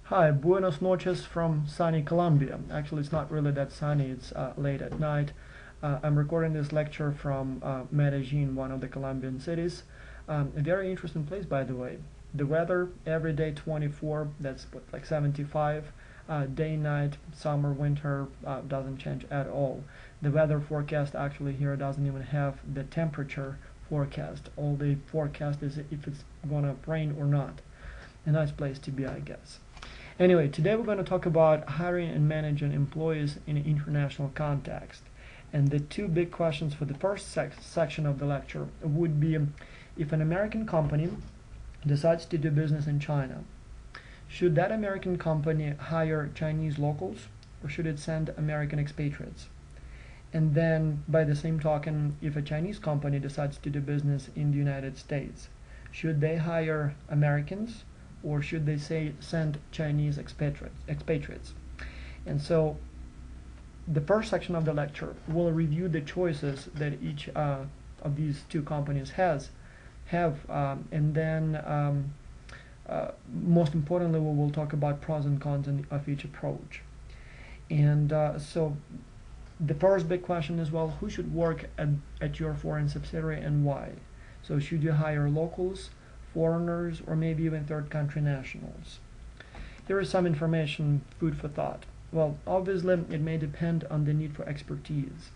Hi, buenos noches from sunny Colombia. Actually, it's not really that sunny, it's late at night. I'm recording this lecture from Medellin, one of the Colombian cities. A very interesting place, by the way. The weather, every day 24, that's what, like 75. Day, night, summer, winter, doesn't change at all. The weather forecast actually here doesn't even have the temperature forecast. All the forecast is if it's gonna rain or not. A nice place to be, I guess. Anyway, today we're going to talk about hiring and managing employees in an international context. And the two big questions for the first section of the lecture would be if an American company decides to do business in China, should that American company hire Chinese locals or should it send American expatriates? And then, by the same token, if a Chinese company decides to do business in the United States, should they hire Americans or should they send Chinese expatriates? And so the first section of the lecture will review the choices that each of these two companies have, and then most importantly, we will talk about pros and cons of each approach. And so the first big question is, well, who should work at your foreign subsidiary and why? So should you hire locals, foreigners, or maybe even third country nationals? Here is some information, food for thought. Well, obviously, it may depend on the need for expertise.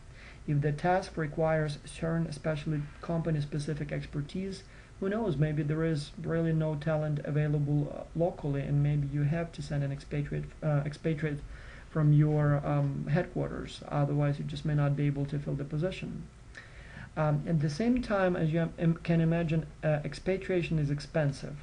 If the task requires certain, especially company-specific expertise, who knows, maybe there is really no talent available locally, and maybe you have to send an expatriate from your headquarters. Otherwise, you just may not be able to fill the position. At the same time, as you can imagine, expatriation is expensive.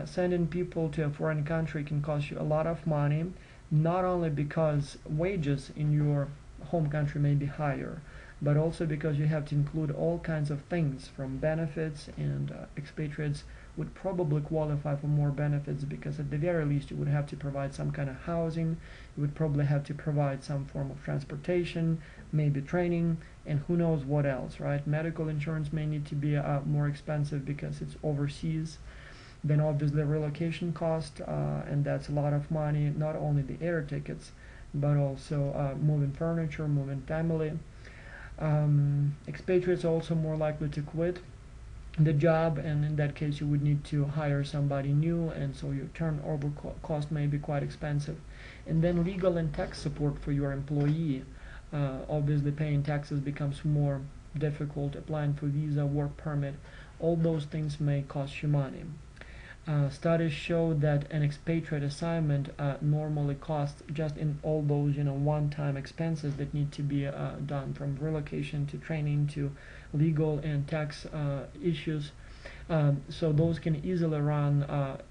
Sending people to a foreign country can cost you a lot of money, not only because wages in your home country may be higher, but also because you have to include all kinds of things from benefits, and expatriates would probably qualify for more benefits because at the very least you would have to provide some kind of housing, you would probably have to provide some form of transportation, maybe training, and who knows what else, right? Medical insurance may need to be more expensive because it's overseas. Then obviously relocation cost, and that's a lot of money, not only the air tickets, but also moving furniture, moving family. Expatriates are also more likely to quit the job, and in that case you would need to hire somebody new, and so your turnover cost may be quite expensive. And then legal and tax support for your employee. Obviously paying taxes becomes more difficult, applying for visa, work permit, all those things may cost you money. Studies show that an expatriate assignment normally costs, just in all those one-time expenses that need to be done, from relocation to training to legal and tax issues. So those can easily run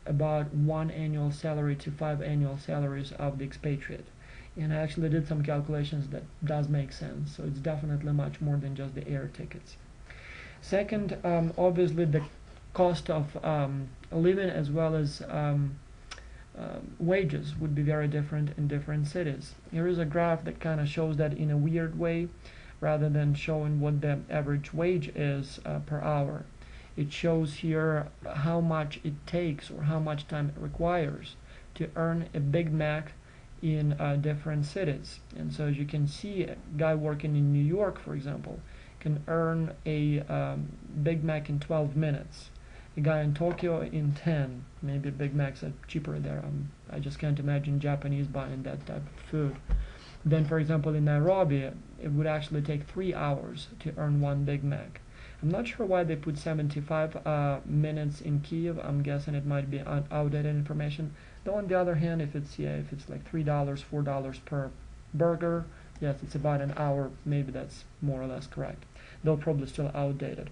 about 1 annual salary to 5 annual salaries of the expatriate. And I actually did some calculations that does make sense. So it's definitely much more than just the air tickets. Second, obviously the cost of living as well as wages would be very different in different cities. Here is a graph that kind of shows that in a weird way, rather than showing what the average wage is per hour. It shows here how much it takes or how much time it requires to earn a Big Mac in different cities. And so as you can see, a guy working in New York, for example, can earn a Big Mac in 12 minutes. A guy in Tokyo in 10. Maybe Big Macs are cheaper there. I just can't imagine Japanese buying that type of food. Then, for example, in Nairobi, it would actually take 3 hours to earn one Big Mac. I'm not sure why they put 75 minutes in Kiev. I'm guessing it might be outdated information. Though on the other hand, if it's like $3, $4 per burger, yes, it's about an hour. Maybe that's more or less correct. Though probably still outdated.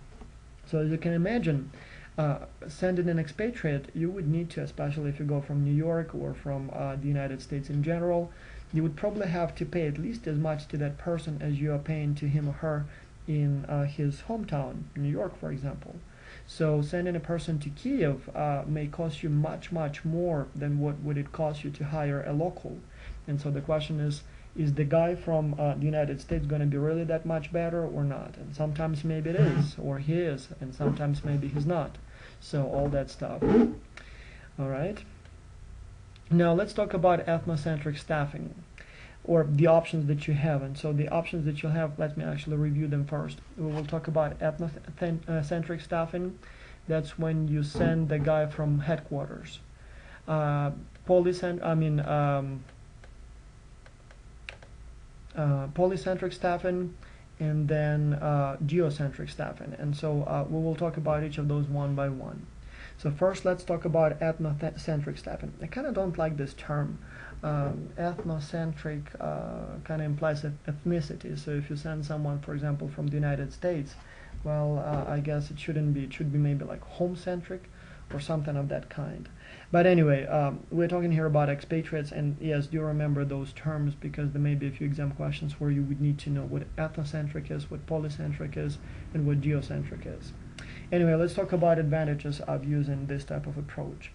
So as you can imagine, sending an expatriate, you would need to, especially if you go from New York or from the United States in general, you would probably have to pay at least as much to that person as you are paying to him or her in his hometown, New York, for example. So sending a person to Kiev may cost you much, much more than what would it cost you to hire a local. And so the question is the guy from the United States going to be really that much better or not? And sometimes maybe it is, or he is, and sometimes maybe he's not. So all that stuff. All right. Now let's talk about ethnocentric staffing, or the options that you have. And so the options that you'll have, let me actually review them first. We will talk about ethnocentric staffing. That's when you send the guy from headquarters. Polycentric staffing, and then geocentric staffing. And so we will talk about each of those one by one. So first, let's talk about ethnocentric staffing. I kind of don't like this term. Ethnocentric kind of implies ethnicity. So if you send someone, for example, from the United States, well, I guess it shouldn't be. It should be maybe like home-centric or something of that kind. But anyway, we're talking here about expatriates, and yes, do remember those terms, because there may be a few exam questions where you would need to know what ethnocentric is, what polycentric is, and what geocentric is. Anyway, let's talk about advantages of using this type of approach.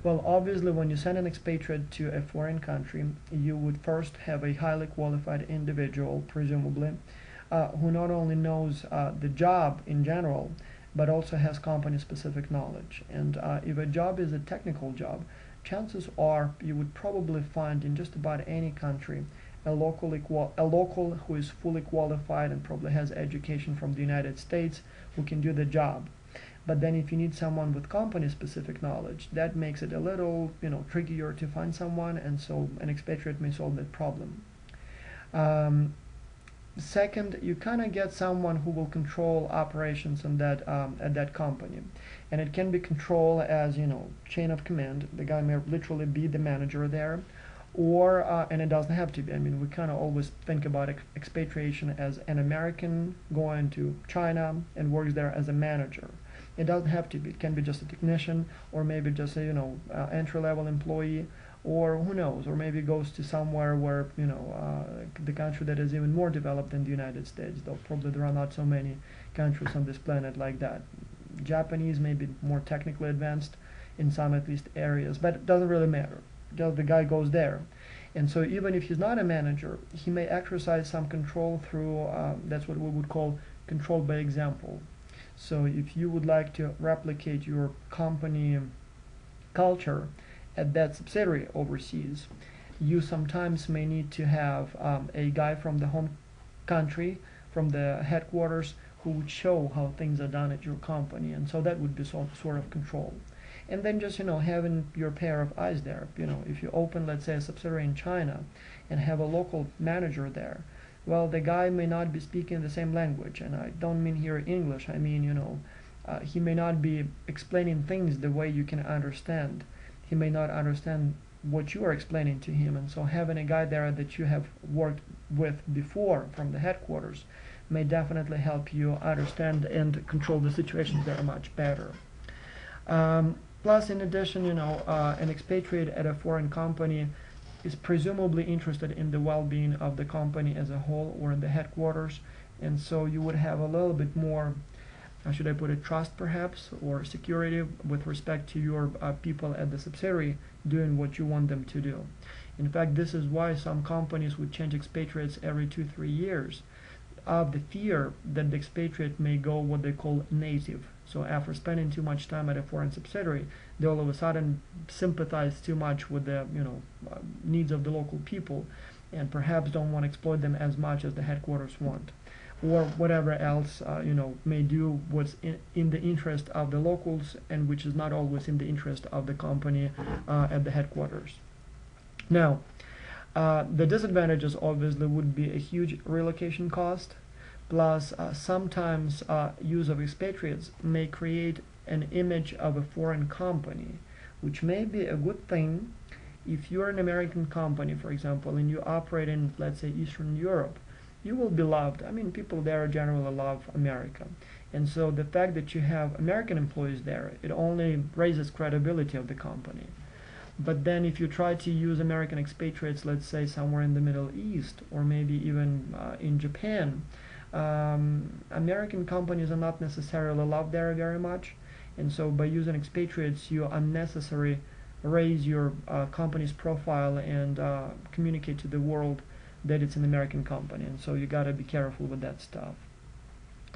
Well, obviously, when you send an expatriate to a foreign country, you would first have a highly qualified individual, presumably, who not only knows the job in general, but also has company-specific knowledge. And if a job is a technical job, chances are you would probably find in just about any country a local who is fully qualified and probably has education from the United States who can do the job. But then if you need someone with company-specific knowledge, that makes it a little, trickier to find someone, and so an expatriate may solve that problem. Second, you kind of get someone who will control operations in that at that company, and it can be control as chain of command. The guy may literally be the manager there, or and it doesn't have to be. I mean, we kind of always think about expatriation as an American going to China and works there as a manager. It doesn't have to be. It can be just a technician, or maybe just a entry-level employee, or who knows, or maybe goes to somewhere where the country that is even more developed than the United States. Though probably there are not so many countries on this planet like that. Japanese may be more technically advanced in some at least areas, but it doesn't really matter. Just the guy goes there. And so even if he's not a manager, he may exercise some control through, that's what we would call control by example. So if you would like to replicate your company culture at that subsidiary overseas, you sometimes may need to have a guy from the home country, from the headquarters, who would show how things are done at your company, and so that would be sort of control. And then just having your pair of eyes there. If you open, let's say, a subsidiary in China and have a local manager there, well, the guy may not be speaking the same language, and I don't mean here English. I mean, he may not be explaining things the way you can understand. He may not understand what you are explaining to him, and so having a guy there that you have worked with before from the headquarters may definitely help you understand and control the situation very much better. Plus, in addition, an expatriate at a foreign company is presumably interested in the well-being of the company as a whole, or in the headquarters, and so you would have a little bit more, how should I put it, trust perhaps, or security with respect to your people at the subsidiary doing what you want them to do. In fact, this is why some companies would change expatriates every 2-3 years, of the fear that the expatriate may go what they call native. So after spending too much time at a foreign subsidiary, they all of a sudden sympathize too much with the needs of the local people, and perhaps don't want to exploit them as much as the headquarters want, or whatever else may do what's in the interest of the locals, and which is not always in the interest of the company at the headquarters. Now, the disadvantages obviously would be a huge relocation cost, plus sometimes use of expatriates may create an image of a foreign company, which may be a good thing if you're an American company, for example, and you operate in, let's say, Eastern Europe. You will be loved. I mean, people there generally love America. And so the fact that you have American employees there, it only raises credibility of the company. But then if you try to use American expatriates, let's say somewhere in the Middle East, or maybe even in Japan, American companies are not necessarily loved there very much. And so by using expatriates, you unnecessarily raise your company's profile and communicate to the world that it's an American company. And so you got to be careful with that stuff.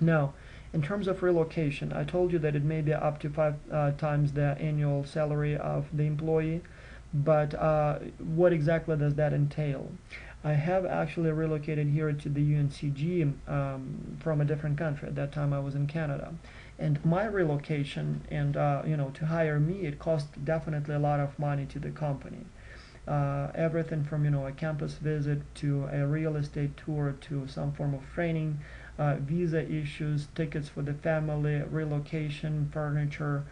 Now, in terms of relocation, I told you that it may be up to 5 times the annual salary of the employee, But what exactly does that entail? I have actually relocated here to the UNCG from a different country. At that time, I was in Canada, and my relocation and to hire me, it cost definitely a lot of money to the company. Everything from a campus visit to a real estate tour to some form of training, visa issues, tickets for the family, relocation, furniture,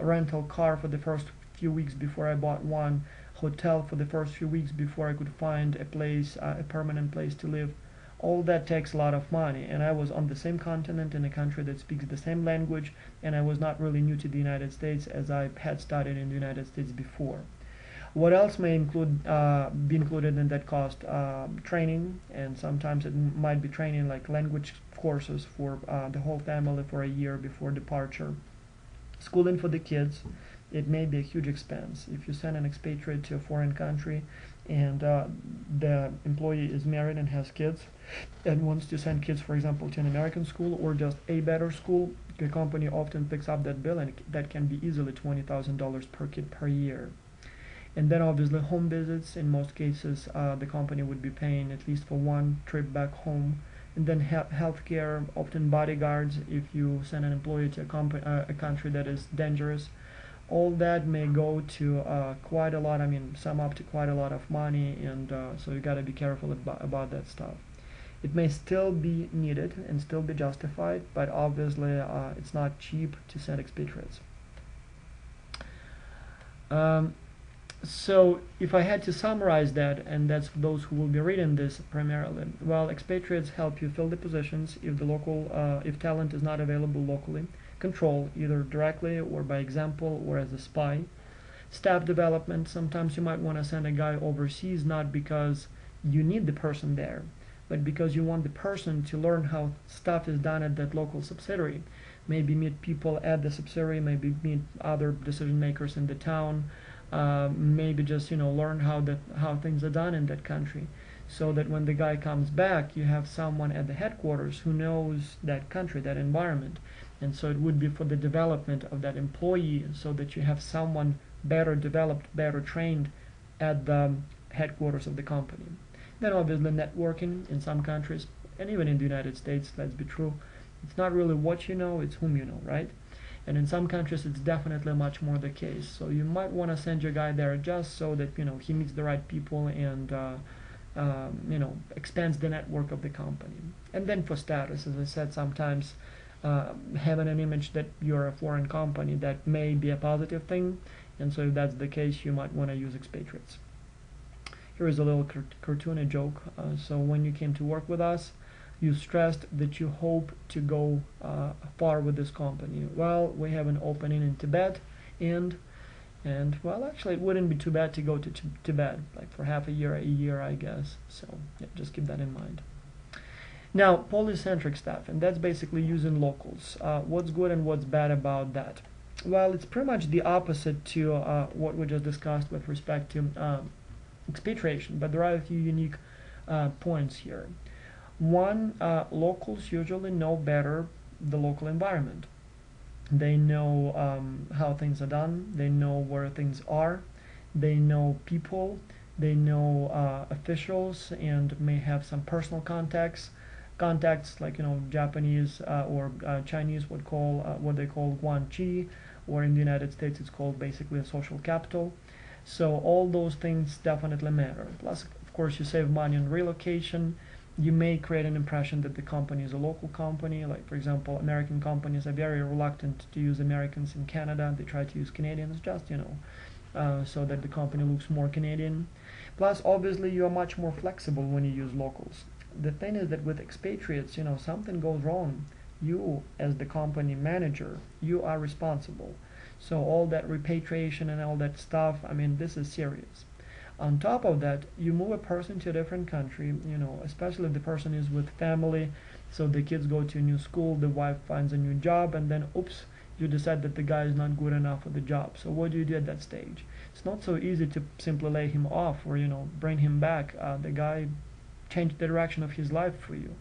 rental car for the first few weeks before I bought one, hotel for the first few weeks before I could find a place, a permanent place to live. All that takes a lot of money, and I was on the same continent in a country that speaks the same language, and I was not really new to the United States as I had studied in the United States before. What else may be included in that cost? Training, and sometimes it might be training like language courses for the whole family for a year before departure. Schooling for the kids, it may be a huge expense. If you send an expatriate to a foreign country and the employee is married and has kids and wants to send kids, for example, to an American school or just a better school, the company often picks up that bill, and that can be easily $20,000 per kid per year. And then obviously home visits. In most cases, the company would be paying at least for one trip back home. And then healthcare, often bodyguards if you send an employee to a country that is dangerous. All that may go to quite a lot, I mean, sum up to quite a lot of money, and so you got to be careful about that stuff. It may still be needed and still be justified, but obviously it's not cheap to send expatriates. So if I had to summarize that, and that's for those who will be reading this primarily, well, expatriates help you fill the positions if talent is not available locally. Control, either directly or by example or as a spy. Staff development, sometimes you might want to send a guy overseas not because you need the person there, but because you want the person to learn how stuff is done at that local subsidiary. Maybe meet people at the subsidiary, maybe meet other decision makers in the town, maybe just learn how things are done in that country, so that when the guy comes back, you have someone at the headquarters who knows that country, that environment, and so it would be for the development of that employee, so that you have someone better developed, better trained at the headquarters of the company. Then obviously networking in some countries, and even in the United States, let's be true, it's not really what you know, it's whom you know, right? And in some countries, it's definitely much more the case. So you might want to send your guy there just so that he meets the right people and expands the network of the company. And then for status, as I said, sometimes having an image that you're a foreign company, that may be a positive thing. And so if that's the case, you might want to use expatriates. Here is a little cartoon, a joke. So when you came to work with us, you stressed that you hope to go far with this company. Well, we have an opening in Tibet, and well, actually, it wouldn't be too bad to go to Tibet, like for half a year, I guess. So yeah, just keep that in mind. Now, polycentric stuff, and that's basically using locals. What's good and what's bad about that? Well, it's pretty much the opposite to what we just discussed with respect to expatriation, but there are a few unique points here. One, locals usually know better the local environment. They know how things are done. They know where things are. They know people. They know officials, and may have some personal contacts. Contacts like Japanese or Chinese would call what they call guanxi, or in the United States it's called basically a social capital. So all those things definitely matter. Plus, of course, you save money on relocation. You may create an impression that the company is a local company. Like, for example, American companies are very reluctant to use Americans in Canada. They try to use Canadians just, so that the company looks more Canadian. Plus, obviously, you are much more flexible when you use locals. The thing is that with expatriates, something goes wrong. You, as the company manager, you are responsible. So all that repatriation and all that stuff, I mean, this is serious. On top of that, you move a person to a different country, especially if the person is with family, so the kids go to a new school, the wife finds a new job, and then, oops, you decide that the guy is not good enough for the job. So what do you do at that stage? It's not so easy to simply lay him off or, bring him back. The guy changed the direction of his life for you.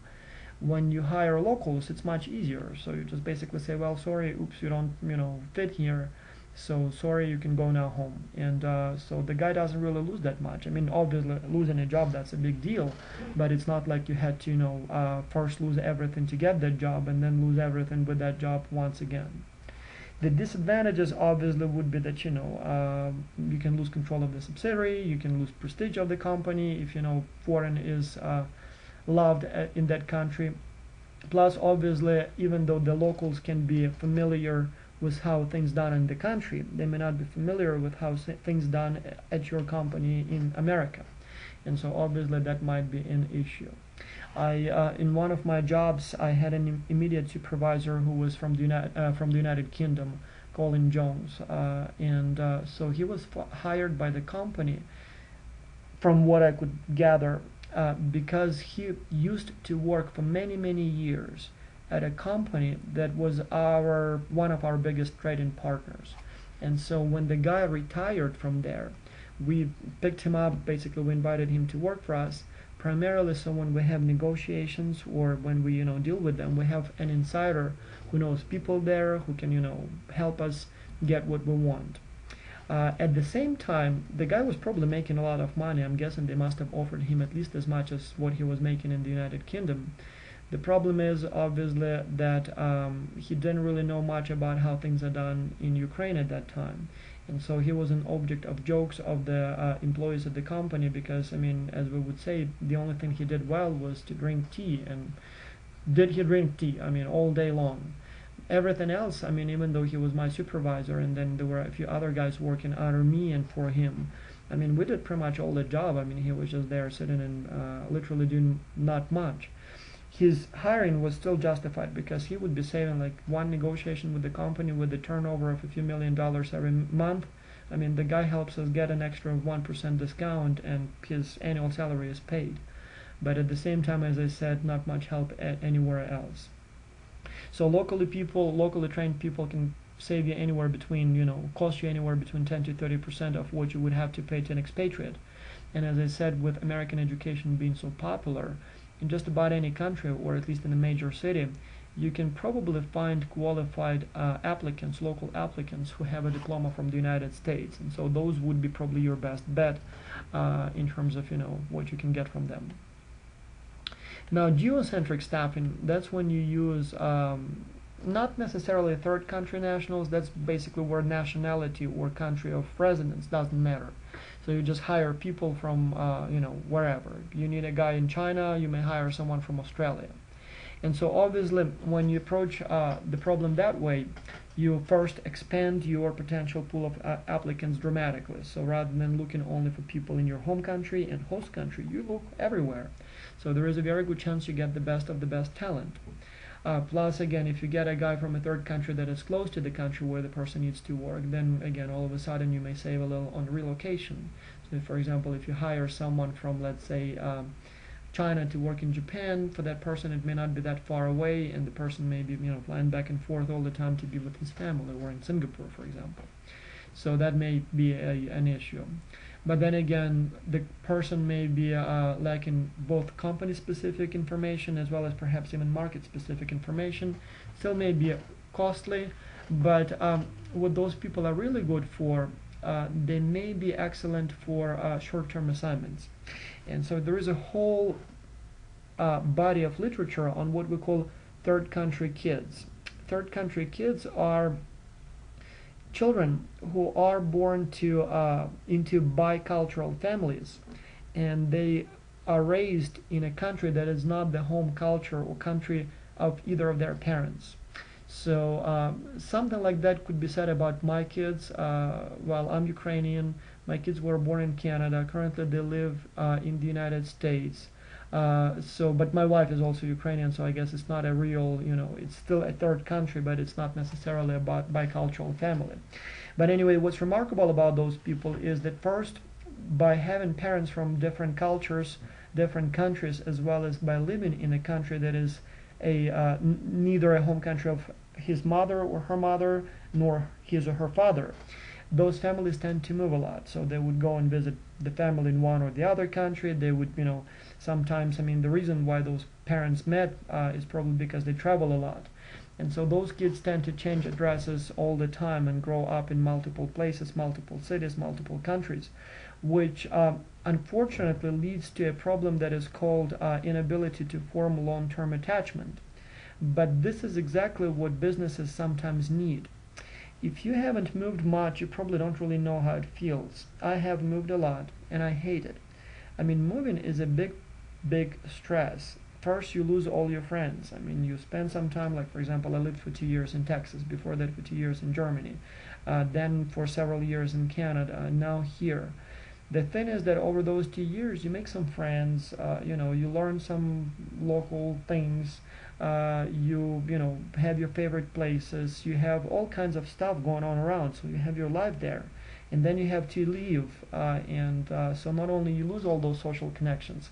When you hire locals, it's much easier. So you just basically say, well, sorry, oops, you don't, fit here. So sorry, you can go now home. And so the guy doesn't really lose that much. I mean, obviously losing a job, that's a big deal, but it's not like you had to, first lose everything to get that job and then lose everything with that job once again. The disadvantages obviously would be that you can lose control of the subsidiary, you can lose prestige of the company if foreign is loved in that country. Plus, obviously, even though the locals can be familiar with how things done in the country, they may not be familiar with how things done at your company in America, and so obviously that might be an issue. In one of my jobs, I had an immediate supervisor who was from the United Kingdom, Colin Jones, and so he was hired by the company, from what I could gather, because he used to work for many years at a company that was one of our biggest trading partners. And so when the guy retired from there, we picked him up. Basically, we invited him to work for us, primarily so when we have negotiations or when we deal with them, we have an insider who knows people there, who can help us get what we want. At the same time, the guy was probably making a lot of money. I'm guessing they must have offered him at least as much as what he was making in the United Kingdom. The problem is obviously that he didn't really know much about how things are done in Ukraine at that time. And so he was an object of jokes of the employees at the company because, I mean, as we would say, the only thing he did well was to drink tea. And did he drink tea? I mean, all day long. Everything else, I mean, even though he was my supervisor and then there were a few other guys working under me and for him, I mean, we did pretty much all the job. I mean, he was just there sitting and literally doing not much. His hiring was still justified because he would be saving like one negotiation with the company with a turnover of a few $1 million every month. I mean, the guy helps us get an extra 1% discount and his annual salary is paid. But at the same time, as I said, not much help anywhere else. So locally trained people can save you anywhere between, cost you anywhere between 10 to 30% of what you would have to pay to an expatriate. And as I said, with American education being so popular, in just about any country, or at least in a major city, you can probably find qualified applicants, local applicants who have a diploma from the United States. And so those would be probably your best bet in terms of, what you can get from them. Now, geocentric staffing, that's when you use not necessarily third country nationals. That's basically where nationality or country of residence doesn't matter. So you just hire people from, wherever. You need a guy in China, you may hire someone from Australia. And so obviously, when you approach the problem that way, you first expand your potential pool of applicants dramatically. So rather than looking only for people in your home country and host country, you look everywhere. So there is a very good chance you get the best of the best talent. Plus, again, if you get a guy from a third country that is close to the country where the person needs to work, then again, all of a sudden you may save a little on relocation. So, for example, if you hire someone from, let's say, China to work in Japan, for that person it may not be that far away, and the person may be, flying back and forth all the time to be with his family, or in Singapore, for example. So that may be an issue. But then again, the person may be lacking both company-specific information as well as perhaps even market-specific information. Still may be costly, but what those people are really good for, they may be excellent for short-term assignments. And so there is a whole body of literature on what we call third country kids. Third country kids are children who are born into bicultural families, and they are raised in a country that is not the home culture or country of either of their parents. So something like that could be said about my kids. While I'm Ukrainian, my kids were born in Canada. Currently they live in the United States. But my wife is also Ukrainian, so I guess it's not a real, it's still a third country, but it's not necessarily a bicultural family. But anyway, what's remarkable about those people is that first, by having parents from different cultures, different countries, as well as by living in a country that is neither a home country of his mother or her mother, nor his or her father, those families tend to move a lot. So they would go and visit the family in one or the other country. They would, sometimes, the reason why those parents met is probably because they travel a lot. And so those kids tend to change addresses all the time and grow up in multiple places, multiple cities, multiple countries, which unfortunately leads to a problem that is called inability to form long-term attachment. But this is exactly what businesses sometimes need. If you haven't moved much, you probably don't really know how it feels. I have moved a lot, and I hate it. I mean, moving is a big stress. First, you lose all your friends. I mean, you spend some time, like for example, I lived for 2 years in Texas, before that for 2 years in Germany, then for several years in Canada, now here. The thing is that over those 2 years, you make some friends, you learn some local things, you have your favorite places, you have all kinds of stuff going on around, so you have your life there. And then you have to leave, so not only you lose all those social connections,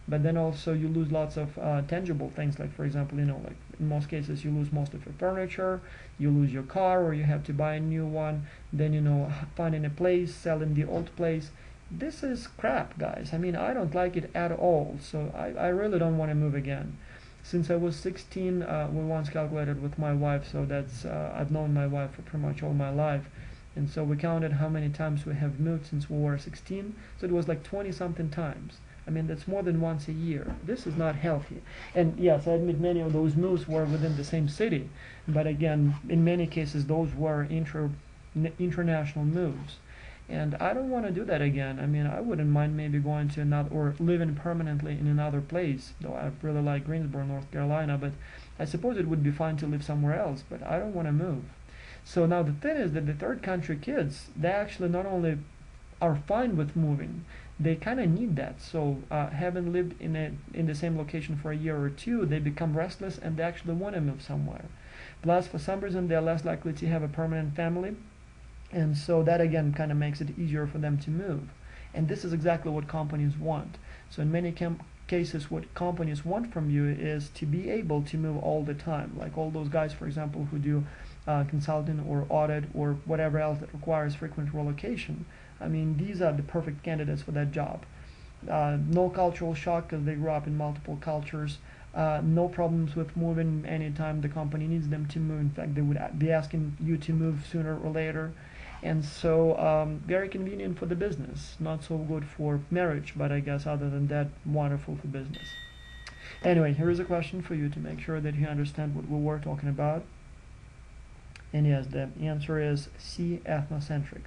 but then also you lose lots of tangible things, like for example, like in most cases you lose most of your furniture, you lose your car, or you have to buy a new one, then finding a place, selling the old place. This is crap, guys. I mean, I don't like it at all, so I really don't want to move again. Since I was 16, we once calculated with my wife, so that's I've known my wife for pretty much all my life, and so we counted how many times we have moved since we were 16, so it was like 20 something times. I mean, that's more than once a year. This is not healthy. And yes, I admit many of those moves were within the same city, but again, in many cases those were international moves. And I don't want to do that again. I mean, I wouldn't mind maybe going to another, or living permanently in another place, though I really like Greensboro, North Carolina, but I suppose it would be fine to live somewhere else, but I don't want to move. So now the thing is that the third country kids, they actually not only are fine with moving, they kind of need that. So having lived in the same location for a year or two, they become restless and they actually want to move somewhere. Plus, for some reason, they're less likely to have a permanent family, and so that again kind of makes it easier for them to move. And this is exactly what companies want. So in many cases, what companies want from you is to be able to move all the time. Like all those guys, for example, who do consulting or audit or whatever else that requires frequent relocation. I mean, these are the perfect candidates for that job. No cultural shock because they grew up in multiple cultures. No problems with moving anytime the company needs them to move. In fact, they would be asking you to move sooner or later. And so very convenient for the business. Not so good for marriage, but I guess other than that, wonderful for business. Anyway, here is a question for you to make sure that you understand what we were talking about. And yes, the answer is C, ethnocentric.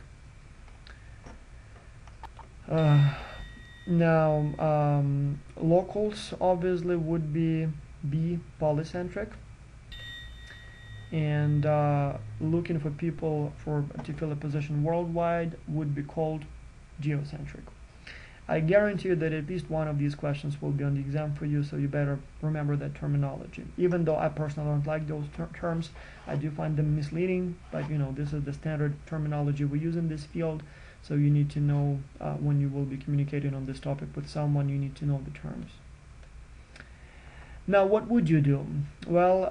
Now, locals obviously would be B, polycentric, and looking for people to fill a position worldwide would be called geocentric. I guarantee you that at least one of these questions will be on the exam for you, so you better remember that terminology. Even though I personally don't like those terms, I do find them misleading, but this is the standard terminology we use in this field. So you need to know when you will be communicating on this topic with someone, you need to know the terms. Now, what would you do? Well,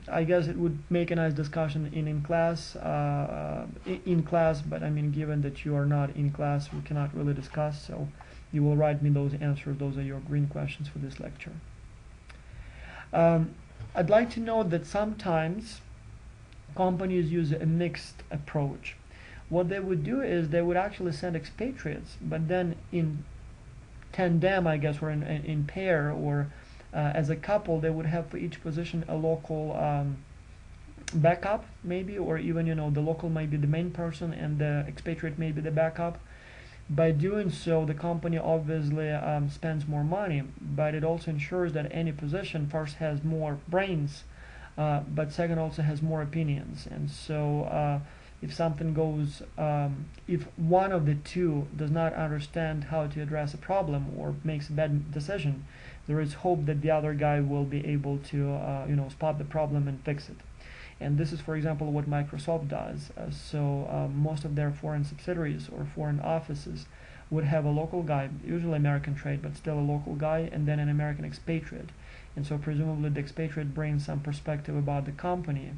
I guess it would make a nice discussion in class, but I mean, given that you are not in class, we cannot really discuss, so you will write me those answers. Those are your green questions for this lecture. I'd like to note that sometimes companies use a mixed approach. What they would do is they would actually send expatriates, but then in tandem, I guess, or in pair, or as a couple, they would have for each position a local backup, maybe, or even the local might be the main person and the expatriate may be the backup. By doing so, the company obviously spends more money, but it also ensures that any position first has more brains, but second also has more opinions. And so if something goes, if one of the two does not understand how to address a problem or makes a bad decision, there is hope that the other guy will be able to spot the problem and fix it. And this is, for example, what Microsoft does. So most of their foreign subsidiaries or foreign offices would have a local guy, usually American trade, but still a local guy, and then an American expatriate. And so presumably the expatriate brings some perspective about the company,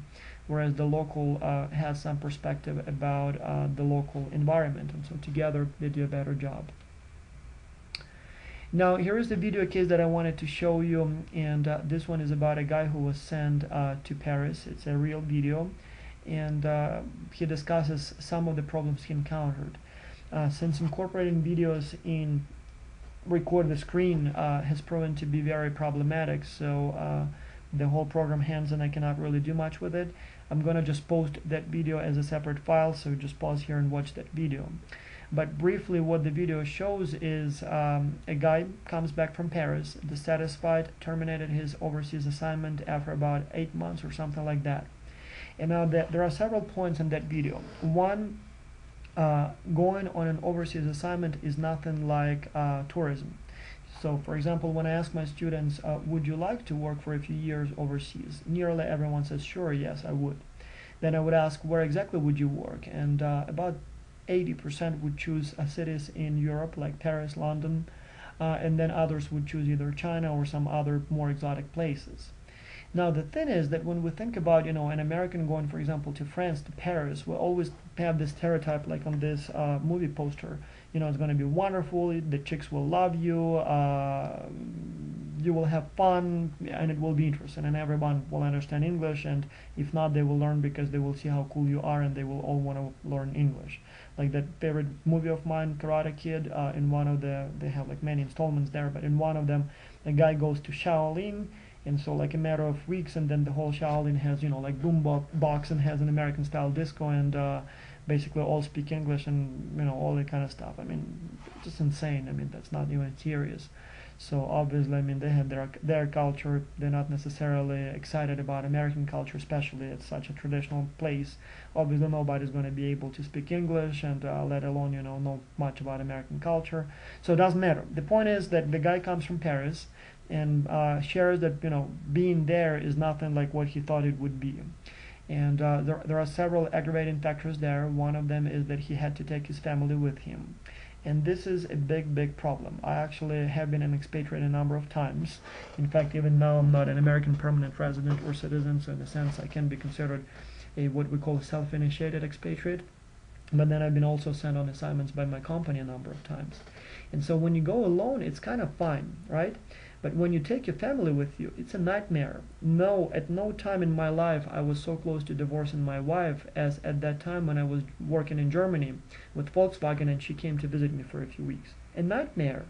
whereas the local has some perspective about the local environment. And so together they do a better job. Now here is the video case that I wanted to show you, and this one is about a guy who was sent to Paris. It's a real video, and he discusses some of the problems he encountered. Since incorporating videos in record the screen has proven to be very problematic, so the whole program hangs and I cannot really do much with it. I'm gonna just post that video as a separate file, so just pause here and watch that video. But briefly, what the video shows is a guy comes back from Paris, dissatisfied, terminated his overseas assignment after about 8 months or something like that. And now there are several points in that video. One, going on an overseas assignment is nothing like tourism. So for example, when I ask my students, would you like to work for a few years overseas? Nearly everyone says, sure, yes, I would. Then I would ask, where exactly would you work? And about 80% would choose cities in Europe like Paris, London, and then others would choose either China or some other more exotic places. Now the thing is that when we think about, you know, an American going, for example, to France, to Paris, we always have this stereotype like on this movie poster. You know, it's going to be wonderful, the chicks will love you, you will have fun, and it will be interesting, and everyone will understand English, and if not, they will learn because they will see how cool you are, and they will all want to learn English. Like that favorite movie of mine, Karate Kid, in one of they have like many installments there, but in one of them, a guy goes to Shaolin, and so like a matter of weeks, and then the whole Shaolin has, you know, like boom box and has an American style disco, and basically all speak English, and you know, all that kind of stuff. I mean, just insane. I mean, that's not even serious. So obviously, I mean, they have their culture. They're not necessarily excited about American culture, especially at such a traditional place. Obviously, nobody's going to be able to speak English, and let alone, you know much about American culture. So it doesn't matter. The point is that the guy comes from Paris and shares that, you know, being there is nothing like what he thought it would be. And there are several aggravating factors there. One of them is that he had to take his family with him. And this is a big problem. I actually have been an expatriate a number of times. In fact, even now I'm not an American permanent resident or citizen, so in a sense I can be considered a what we call a self-initiated expatriate. But then I've been also sent on assignments by my company a number of times. And so when you go alone, it's kind of fine, right? But when you take your family with you, it's a nightmare. No, at no time in my life I was so close to divorcing my wife as at that time when I was working in Germany with Volkswagen and she came to visit me for a few weeks. A nightmare.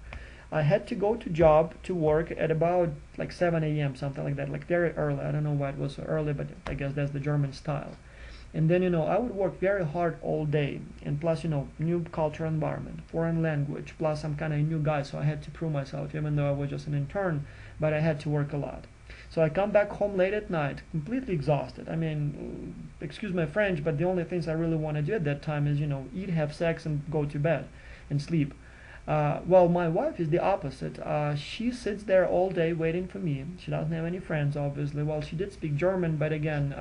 I had to go to work at about like 7 a.m., something like that, like very early. I don't know why it was so early, but I guess that's the German style. And then, you know, I would work very hard all day, and plus, you know, new culture environment, foreign language, plus I'm kind of a new guy, so I had to prove myself, even though I was just an intern, but I had to work a lot. So I come back home late at night, completely exhausted. I mean, excuse my French, but the only things I really want to do at that time is, you know, eat, have sex, and go to bed and sleep. Well, my wife is the opposite. She sits there all day waiting for me. She doesn't have any friends, obviously. Well, she did speak German, but again,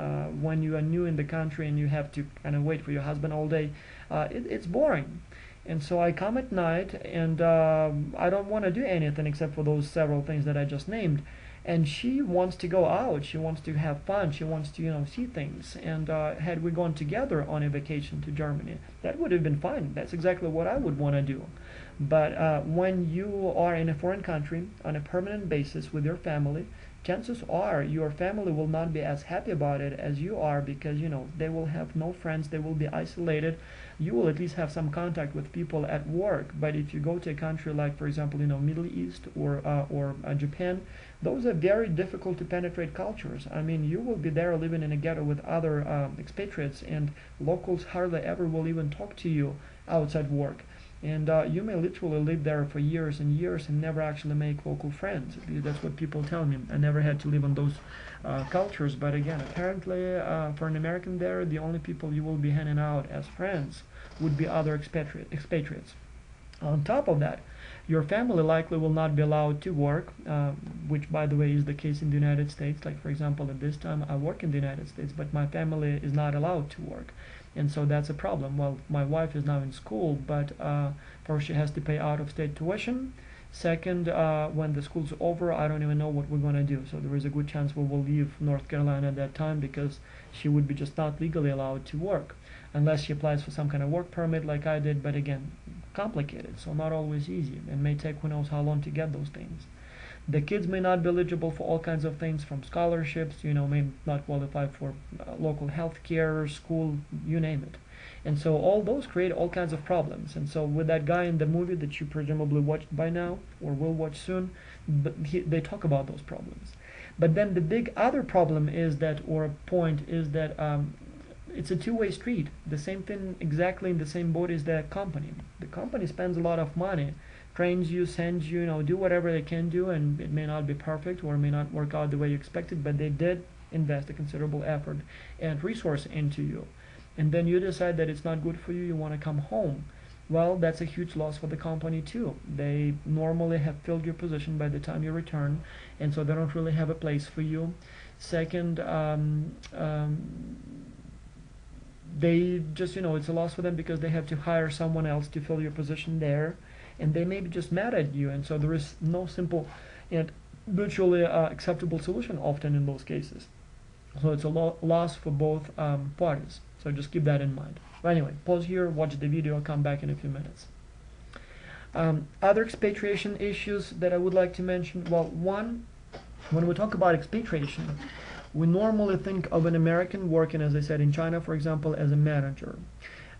when you are new in the country and you have to kind of wait for your husband all day, it's boring. And so I come at night, and I don't want to do anything except for those several things that I just named. And she wants to go out. She wants to have fun. She wants to, you know, see things. And had we gone together on a vacation to Germany, that would have been fine. That's exactly what I would want to do. But when you are in a foreign country on a permanent basis with your family, chances are your family will not be as happy about it as you are, because, you know, they will have no friends, they will be isolated. You will at least have some contact with people at work. But if you go to a country like, for example, you know, Middle East or Japan, those are very difficult to penetrate cultures. I mean, you will be there living in a ghetto with other expatriates, and locals hardly ever will even talk to you outside work. And you may literally live there for years and years and never actually make local friends. That's what people tell me. I never had to live on those cultures, but again, apparently for an American there, the only people you will be hanging out as friends would be other expatriates. On top of that, your family likely will not be allowed to work, which by the way is the case in the United States. Like for example, at this time I work in the United States, but my family is not allowed to work. And so that's a problem. Well, my wife is now in school, but first she has to pay out-of-state tuition. Second, when the school's over, I don't even know what we're going to do. So there is a good chance we will leave North Carolina at that time, because she would be just not legally allowed to work unless she applies for some kind of work permit like I did. But again, complicated, so not always easy, and may take who knows how long to get those things. The kids may not be eligible for all kinds of things, from scholarships, may not qualify for local health care, school, you name it. And so all those create all kinds of problems. And so with that guy in the movie that you presumably watched by now, or will watch soon, they talk about those problems. But then the big other problem is that, or point is that, it's a two-way street. The same thing, exactly in the same boat, is the company. The company spends a lot of money, trains you, sends you, do whatever they can do, and it may not be perfect or may not work out the way you expected, but they did invest a considerable effort and resource into you. And then you decide that it's not good for you, you want to come home. Well, that's a huge loss for the company too. They normally have filled your position by the time you return, and so they don't really have a place for you. Second, they just, it's a loss for them because they have to hire someone else to fill your position there, and they may be just mad at you, and so there is no simple and mutually acceptable solution often in those cases. So it's a loss for both parties. So just keep that in mind. But anyway, pause here, watch the video, come back in a few minutes. Other expatriation issues that I would like to mention. Well, one, when we talk about expatriation, we normally think of an American working, as I said, in China, for example, as a manager.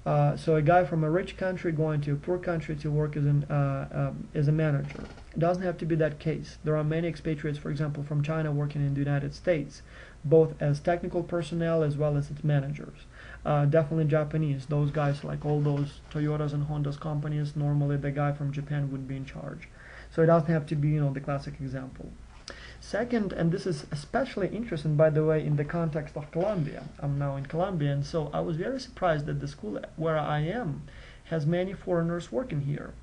So a guy from a rich country going to a poor country to work as a manager. It doesn't have to be that case. There are many expatriates, for example, from China working in the United States, both as technical personnel as well as its managers. Definitely Japanese. Those guys, like all those Toyotas and Hondas companies, normally the guy from Japan would be in charge. So it doesn't have to be, the classic example. Second, and this is especially interesting, by the way, in the context of Colombia. I'm now in Colombia, and so I was very surprised that the school where I am has many foreigners working here.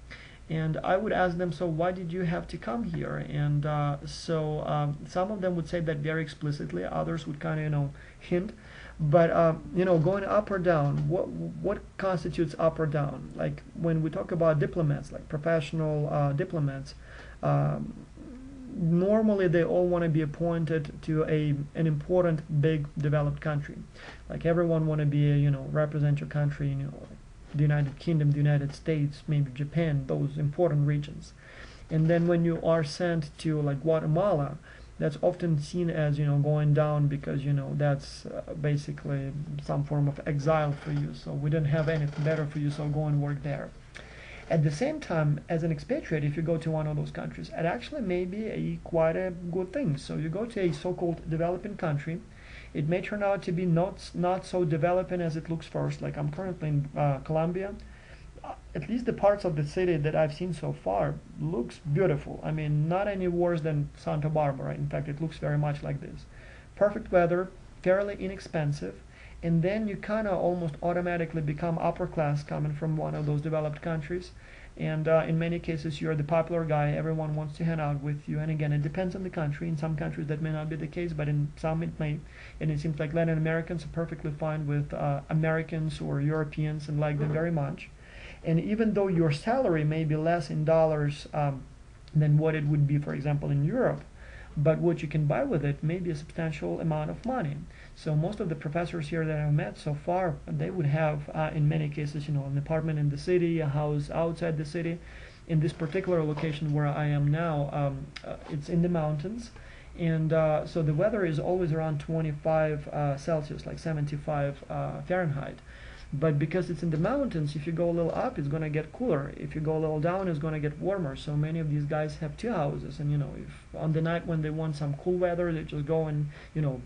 And I would ask them, so why did you have to come here? And some of them would say that very explicitly. Others would kind of, hint. But going up or down, what constitutes up or down? Like when we talk about diplomats, like professional diplomats, normally they all want to be appointed to an important, big, developed country. Like everyone want to be, represent your country, like the United Kingdom, the United States, maybe Japan, those important regions. And then when you are sent to like Guatemala, that's often seen as, going down because, that's basically some form of exile for you. So we don't have anything better for you, so go and work there. At the same time, as an expatriate, if you go to one of those countries, it actually may be quite a good thing. So you go to a so-called developing country. It may turn out to be not so developing as it looks first. Like I'm currently in Colombia. At least the parts of the city that I've seen so far looks beautiful. I mean, not any worse than Santa Barbara. In fact, it looks very much like this. Perfect weather, fairly inexpensive, and then you kind of almost automatically become upper class coming from one of those developed countries. And in many cases, you're the popular guy. Everyone wants to hang out with you. And again, it depends on the country. In some countries, that may not be the case, but in some it may. And it seems like Latin Americans are perfectly fine with Americans or Europeans and like them very much. And even though your salary may be less in dollars than what it would be, for example, in Europe, but what you can buy with it may be a substantial amount of money. So most of the professors here that I've met so far, they would have, in many cases, an apartment in the city, a house outside the city. In this particular location where I am now, it's in the mountains. And so the weather is always around 25 Celsius, like 75 Fahrenheit. But because it's in the mountains, if you go a little up, it's going to get cooler. If you go a little down, it's going to get warmer. So many of these guys have two houses. And, if on the night when they want some cool weather, they just go and,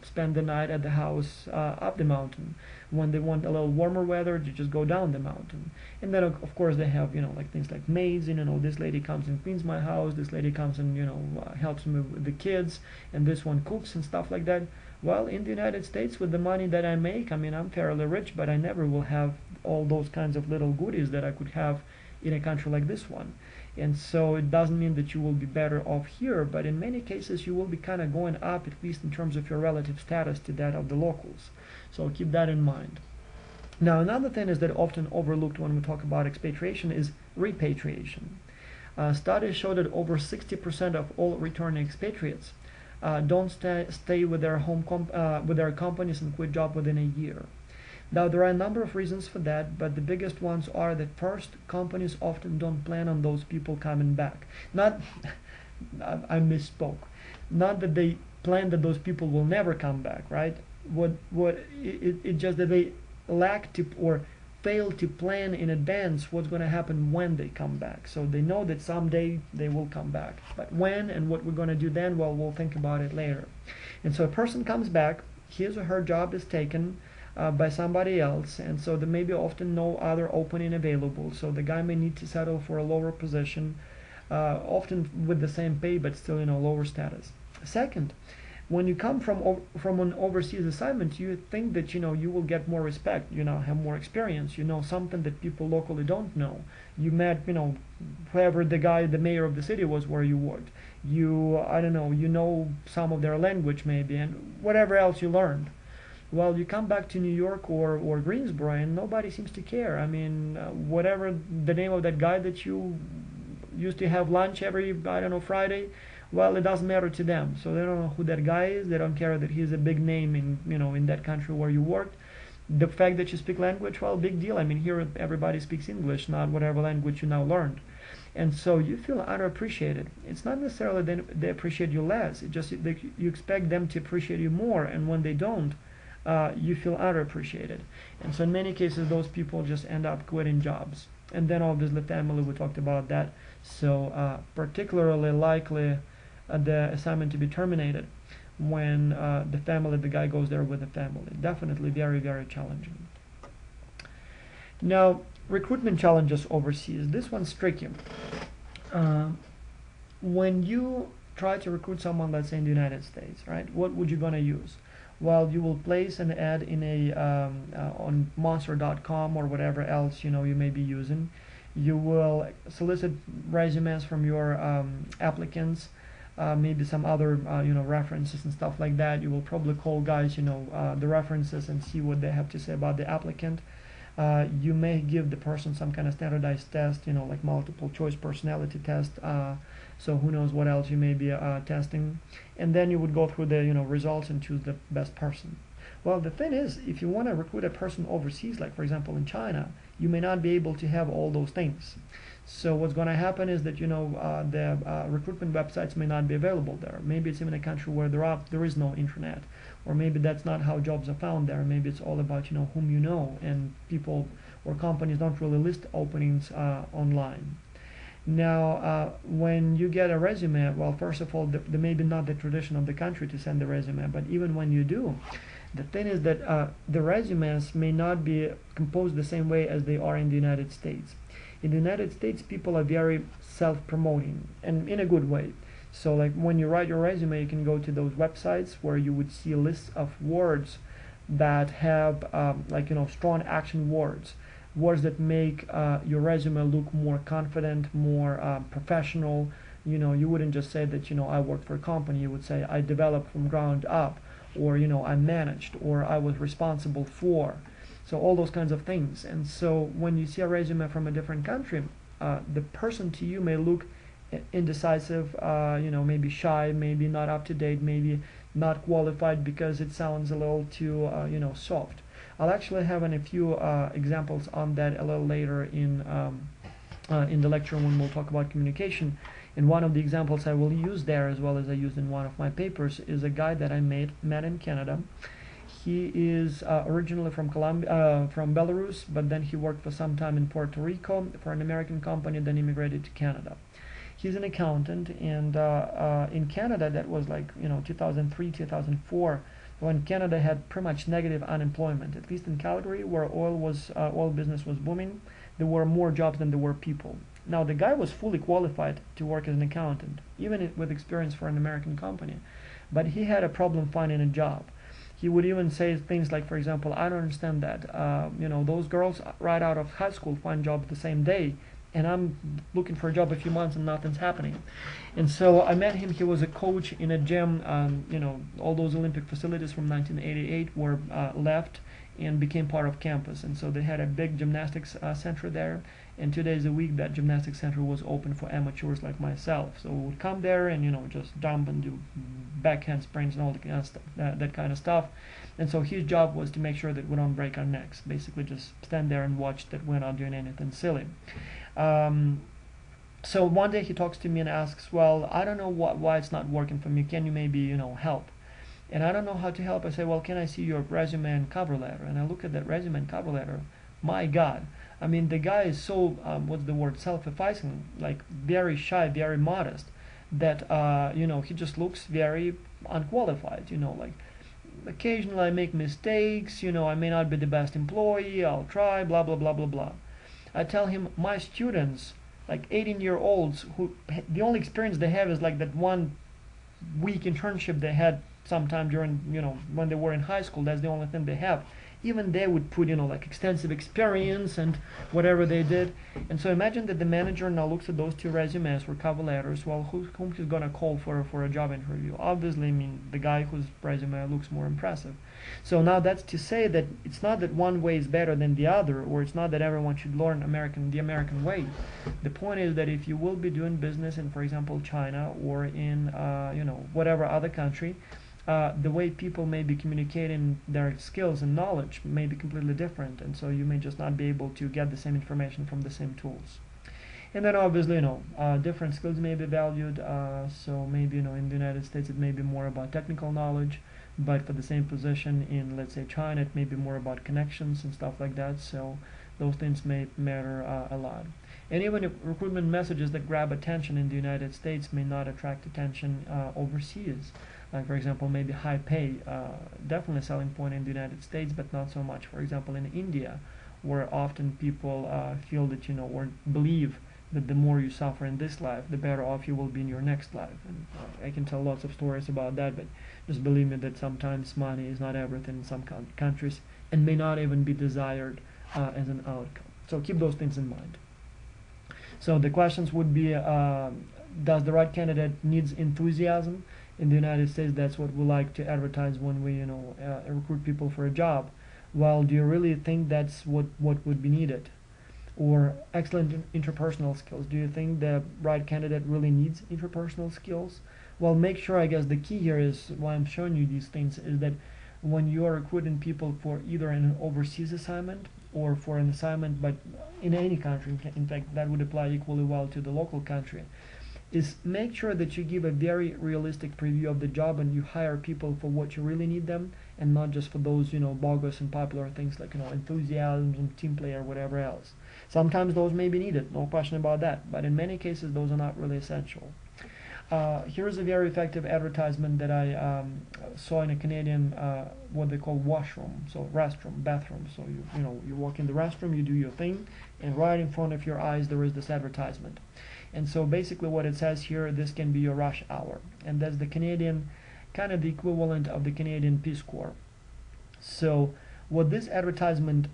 spend the night at the house up the mountain. When they want a little warmer weather, they just go down the mountain. And then, of course, they have, like things like maids. This lady comes and cleans my house. This lady comes and, helps me with the kids. And this one cooks and stuff like that. Well, in the United States, with the money that I make, I'm fairly rich, but I never will have all those kinds of little goodies that I could have in a country like this one. And so it doesn't mean that you will be better off here, but in many cases you will be kind of going up, at least in terms of your relative status to that of the locals. So keep that in mind. Now, another thing is that often overlooked when we talk about expatriation is repatriation. Studies show that over 60% of all returning expatriates don't stay with their with their companies and quit job within a year. Now, there are a number of reasons for that, but the biggest ones are that first, companies often don't plan on those people coming back. Not, I misspoke. Not that they plan that those people will never come back, right? It just that they lack to or fail to plan in advance what's going to happen when they come back. So they know that someday they will come back, but when and what we're going to do then, well, we'll think about it later. And so a person comes back, his or her job is taken by somebody else, and so there may be often no other opening available. So the guy may need to settle for a lower position, often with the same pay, but still, lower status. Second, when you come from an overseas assignment, you think that you will get more respect, have more experience, something that people locally don't know. You met whoever the mayor of the city was where you worked. I don't know, some of their language maybe, and whatever else you learned. Well, you come back to New York or Greensboro and nobody seems to care. I mean, whatever the name of that guy that you used to have lunch every, I don't know, Friday, well, it doesn't matter to them. So they don't know who that guy is. They don't care that he's a big name in that country where you worked. The fact that you speak language, well, big deal. I mean, here everybody speaks English, not whatever language you now learned. And so you feel underappreciated. It's not necessarily that they appreciate you less. It's just that you expect them to appreciate you more, and when they don't, you feel underappreciated. And so in many cases, those people just end up quitting jobs. And then obviously family, we talked about that. So particularly likely the assignment to be terminated when the guy goes there with the family. Definitely very, very challenging. Now, recruitment challenges overseas. This one's tricky. When you try to recruit someone, let's say in the United States, right? What would you gonna use? Well, you will place an ad in on Monster.com or whatever else you may be using. You will solicit resumes from your applicants, maybe some other references and stuff like that. You will probably call guys, the references, and see what they have to say about the applicant. You may give the person some kind of standardized test, like multiple choice personality test. So who knows what else you may be testing, and then you would go through the results and choose the best person. Well, the thing is, if you want to recruit a person overseas, like for example in China, you may not be able to have all those things. So what's going to happen is that the recruitment websites may not be available there. Maybe it's even a country where there is no internet, or maybe that's not how jobs are found there. Maybe it's all about whom you know, and people or companies don't really list openings online. Now, when you get a resume, well, first of all, there may be not the tradition of the country to send the resume, but even when you do, the thing is that the resumes may not be composed the same way as they are in the United States. In the United States, people are very self-promoting, and in a good way. So like when you write your resume, you can go to those websites where you would see lists of words that have strong action words. Words that make your resume look more confident, more professional. You wouldn't just say that I worked for a company. You would say I developed from ground up, or I managed, or I was responsible for. So all those kinds of things. And so when you see a resume from a different country, the person to you may look indecisive, maybe shy, maybe not up to date, maybe not qualified because it sounds a little too soft. I'll actually have a few examples on that a little later in the lecture when we'll talk about communication. And one of the examples I will use there, as well as I used in one of my papers, is a guy that I met in Canada. He is originally from Belarus, but then he worked for some time in Puerto Rico for an American company, then immigrated to Canada. He's an accountant, and in Canada, that was 2003, 2004, when Canada had pretty much negative unemployment. At least in Calgary, where oil business was booming, there were more jobs than there were people. Now, the guy was fully qualified to work as an accountant, even with experience for an American company, but he had a problem finding a job. He would even say things like, for example, I don't understand that. Those girls right out of high school find jobs the same day, and I'm looking for a job a few months and nothing's happening. And so I met him. He was a coach in a gym. All those Olympic facilities from 1988 were left and became part of campus. And so they had a big gymnastics center there. and 2 days a week that gymnastics center was open for amateurs like myself. So we would come there and just jump and do backhand sprints and all the kind of stuff, that kind of stuff. And so his job was to make sure that we don't break our necks. Basically, just stand there and watch that we're not doing anything silly. So one day he talks to me and asks, "Well, I don't know why it's not working for me. Can you maybe help?" And I don't know how to help. I say, "Well, can I see your resume and cover letter?" And I look at that resume and cover letter. My God, I mean, the guy is so what's the word, self-effacing, like very shy, very modest, that he just looks very unqualified. Like occasionally I make mistakes. I may not be the best employee. I'll try. Blah blah blah blah blah. I tell him my students, like 18-year-olds, who the only experience they have is like that 1 week internship they had sometime during when they were in high school. That's the only thing they have. Even they would put like extensive experience and whatever they did. And so imagine that the manager now looks at those two resumes or cover letters. Well, whom he's gonna call for a job interview? Obviously, I mean, the guy whose resume looks more impressive. So now that's to say that it's not that one way is better than the other, or it's not that everyone should learn the American way. The point is that if you will be doing business in, for example, China or in whatever other country, the way people may be communicating their skills and knowledge may be completely different, and so you may just not be able to get the same information from the same tools. And then obviously, different skills may be valued. So maybe in the United States it may be more about technical knowledge, but for the same position in, let's say, China, it may be more about connections and stuff like that. So those things may matter a lot. And even if recruitment messages that grab attention in the United States may not attract attention overseas. Like, for example, maybe high pay, definitely a selling point in the United States, but not so much, for example, in India, where often people feel that, or believe that the more you suffer in this life, the better off you will be in your next life. And I can tell lots of stories about that, but just believe me that sometimes money is not everything in some countries and may not even be desired as an outcome. So keep those things in mind. So the questions would be, does the right candidate needs enthusiasm? In the United States, that's what we like to advertise when we, recruit people for a job. Well, do you really think that's what would be needed? Or excellent interpersonal skills. Do you think the right candidate really needs interpersonal skills? Well, make sure, I guess the key here is, why I'm showing you these things, is that when you are recruiting people for either an overseas assignment or for an assignment but in any country, in fact that would apply equally well to the local country, is make sure that you give a very realistic preview of the job and you hire people for what you really need them, and not just for those bogus and popular things like enthusiasm and team play or whatever else. Sometimes those may be needed, no question about that, but in many cases those are not really essential. Here's a very effective advertisement that I saw in a Canadian what they call washroom, so restroom, bathroom. So you walk in the restroom, you do your thing, and right in front of your eyes there is this advertisement. And so basically what it says here, this can be your rush hour, and that's the Canadian, kind of the equivalent of the Canadian Peace Corps. So what this advertisement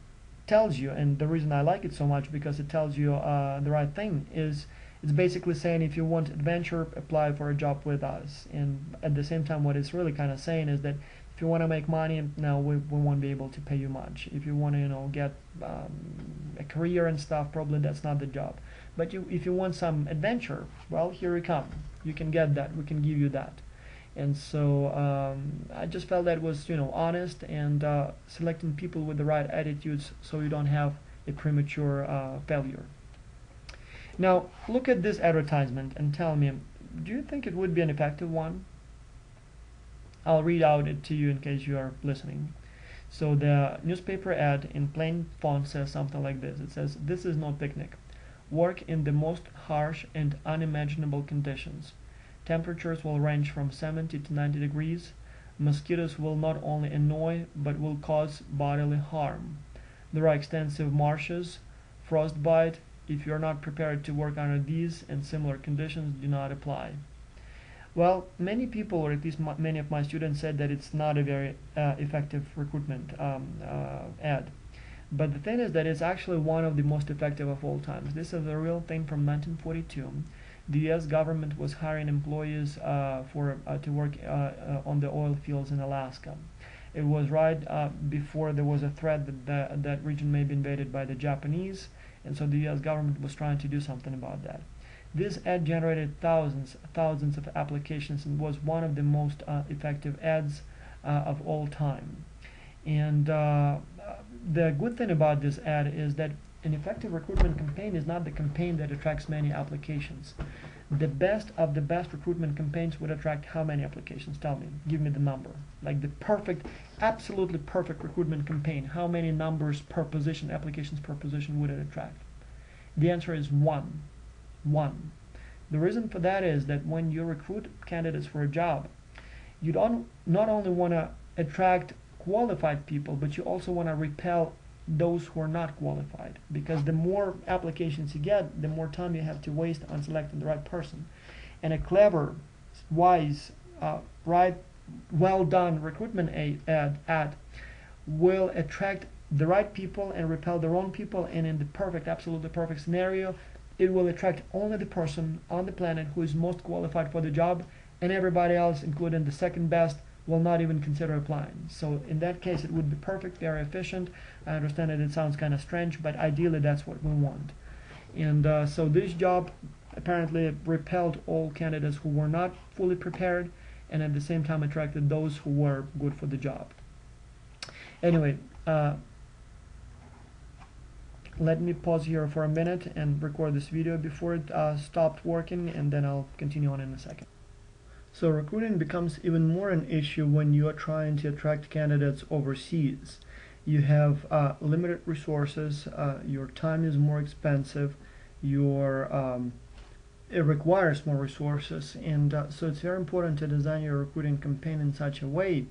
tells you, and the reason I like it so much because it tells you the right thing, is it's basically saying if you want adventure, apply for a job with us. And at the same time, what it's really kind of saying is that if you want to make money, no, we won't be able to pay you much. If you want to get a career and stuff, probably that's not the job. But if you want some adventure, well, here you come. You can get that. We can give you that. And so I just felt that was honest, and selecting people with the right attitudes so you don't have a premature failure. Now look at this advertisement and tell me, do you think it would be an effective one? I'll read out it to you in case you are listening. So the newspaper ad in plain font says something like this. It says, "This is no picnic. Work in the most harsh and unimaginable conditions. Temperatures will range from 70 to 90 degrees. Mosquitoes will not only annoy but will cause bodily harm. There are extensive marshes, frostbite. If you are not prepared to work under these and similar conditions, do not apply." Well, many people, or at least many of my students, said that it's not a very effective recruitment ad. But the thing is that it's actually one of the most effective of all times. This is a real thing from 1942. The U.S. government was hiring employees to work on the oil fields in Alaska. It was right before there was a threat that that region may be invaded by the Japanese, And so the US government was trying to do something about that. This ad generated thousands of applications and was one of the most effective ads of all time. And the good thing about this ad is that an effective recruitment campaign is not the campaign that attracts many applications. The best of the best recruitment campaigns would attract how many applications? Tell me. Give me the number. Like the perfect, absolutely perfect recruitment campaign. How many numbers per position, applications per position would it attract? The answer is one. One. The reason for that is that when you recruit candidates for a job, you don't not only want to attract qualified people, but you also want to repel those who are not qualified, because the more applications you get, the more time you have to waste on selecting the right person. And a clever, wise, right, well done recruitment ad will attract the right people and repel the wrong people, and in the perfect, absolutely perfect scenario, it will attract only the person on the planet who is most qualified for the job, and everybody else, including the second best, will not even consider applying. So in that case, it would be perfect, very efficient. I understand that it sounds kind of strange, but ideally that's what we want. And so this job apparently repelled all candidates who were not fully prepared, and at the same time attracted those who were good for the job. Anyway, let me pause here for a minute and record this video before it stopped working, and then I'll continue on in a second. So recruiting becomes even more an issue when you are trying to attract candidates overseas. You have limited resources, your time is more expensive, it requires more resources, and so it's very important to design your recruiting campaign in such a way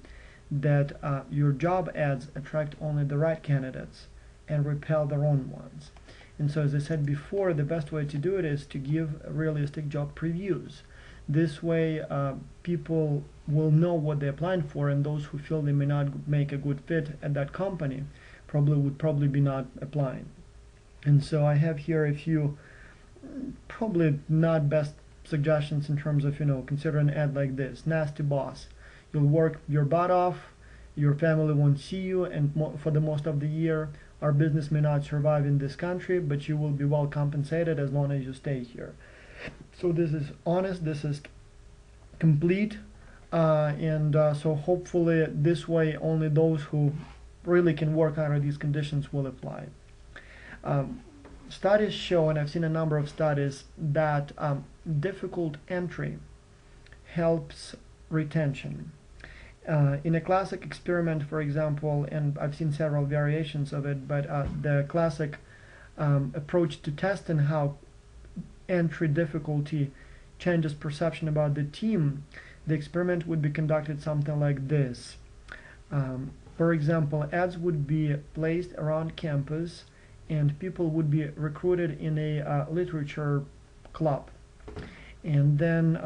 that your job ads attract only the right candidates and repel the wrong ones. And so, as I said before, the best way to do it is to give realistic job previews. This way people will know what they're applying for, and those who feel they may not make a good fit at that company would be not applying. And so I have here a few probably not best suggestions in terms of, consider an ad like this. Nasty boss. You'll work your butt off, your family won't see you, and for the most of the year our business may not survive in this country, but you will be well compensated as long as you stay here. So this is honest, this is complete, and so hopefully this way only those who really can work under these conditions will apply. Studies show, and I've seen a number of studies, that difficult entry helps retention. In a classic experiment, for example, and I've seen several variations of it, but the classic approach to testing how entry difficulty changes perception about the team, the experiment would be conducted something like this. For example, ads would be placed around campus and people would be recruited in a literature club. And then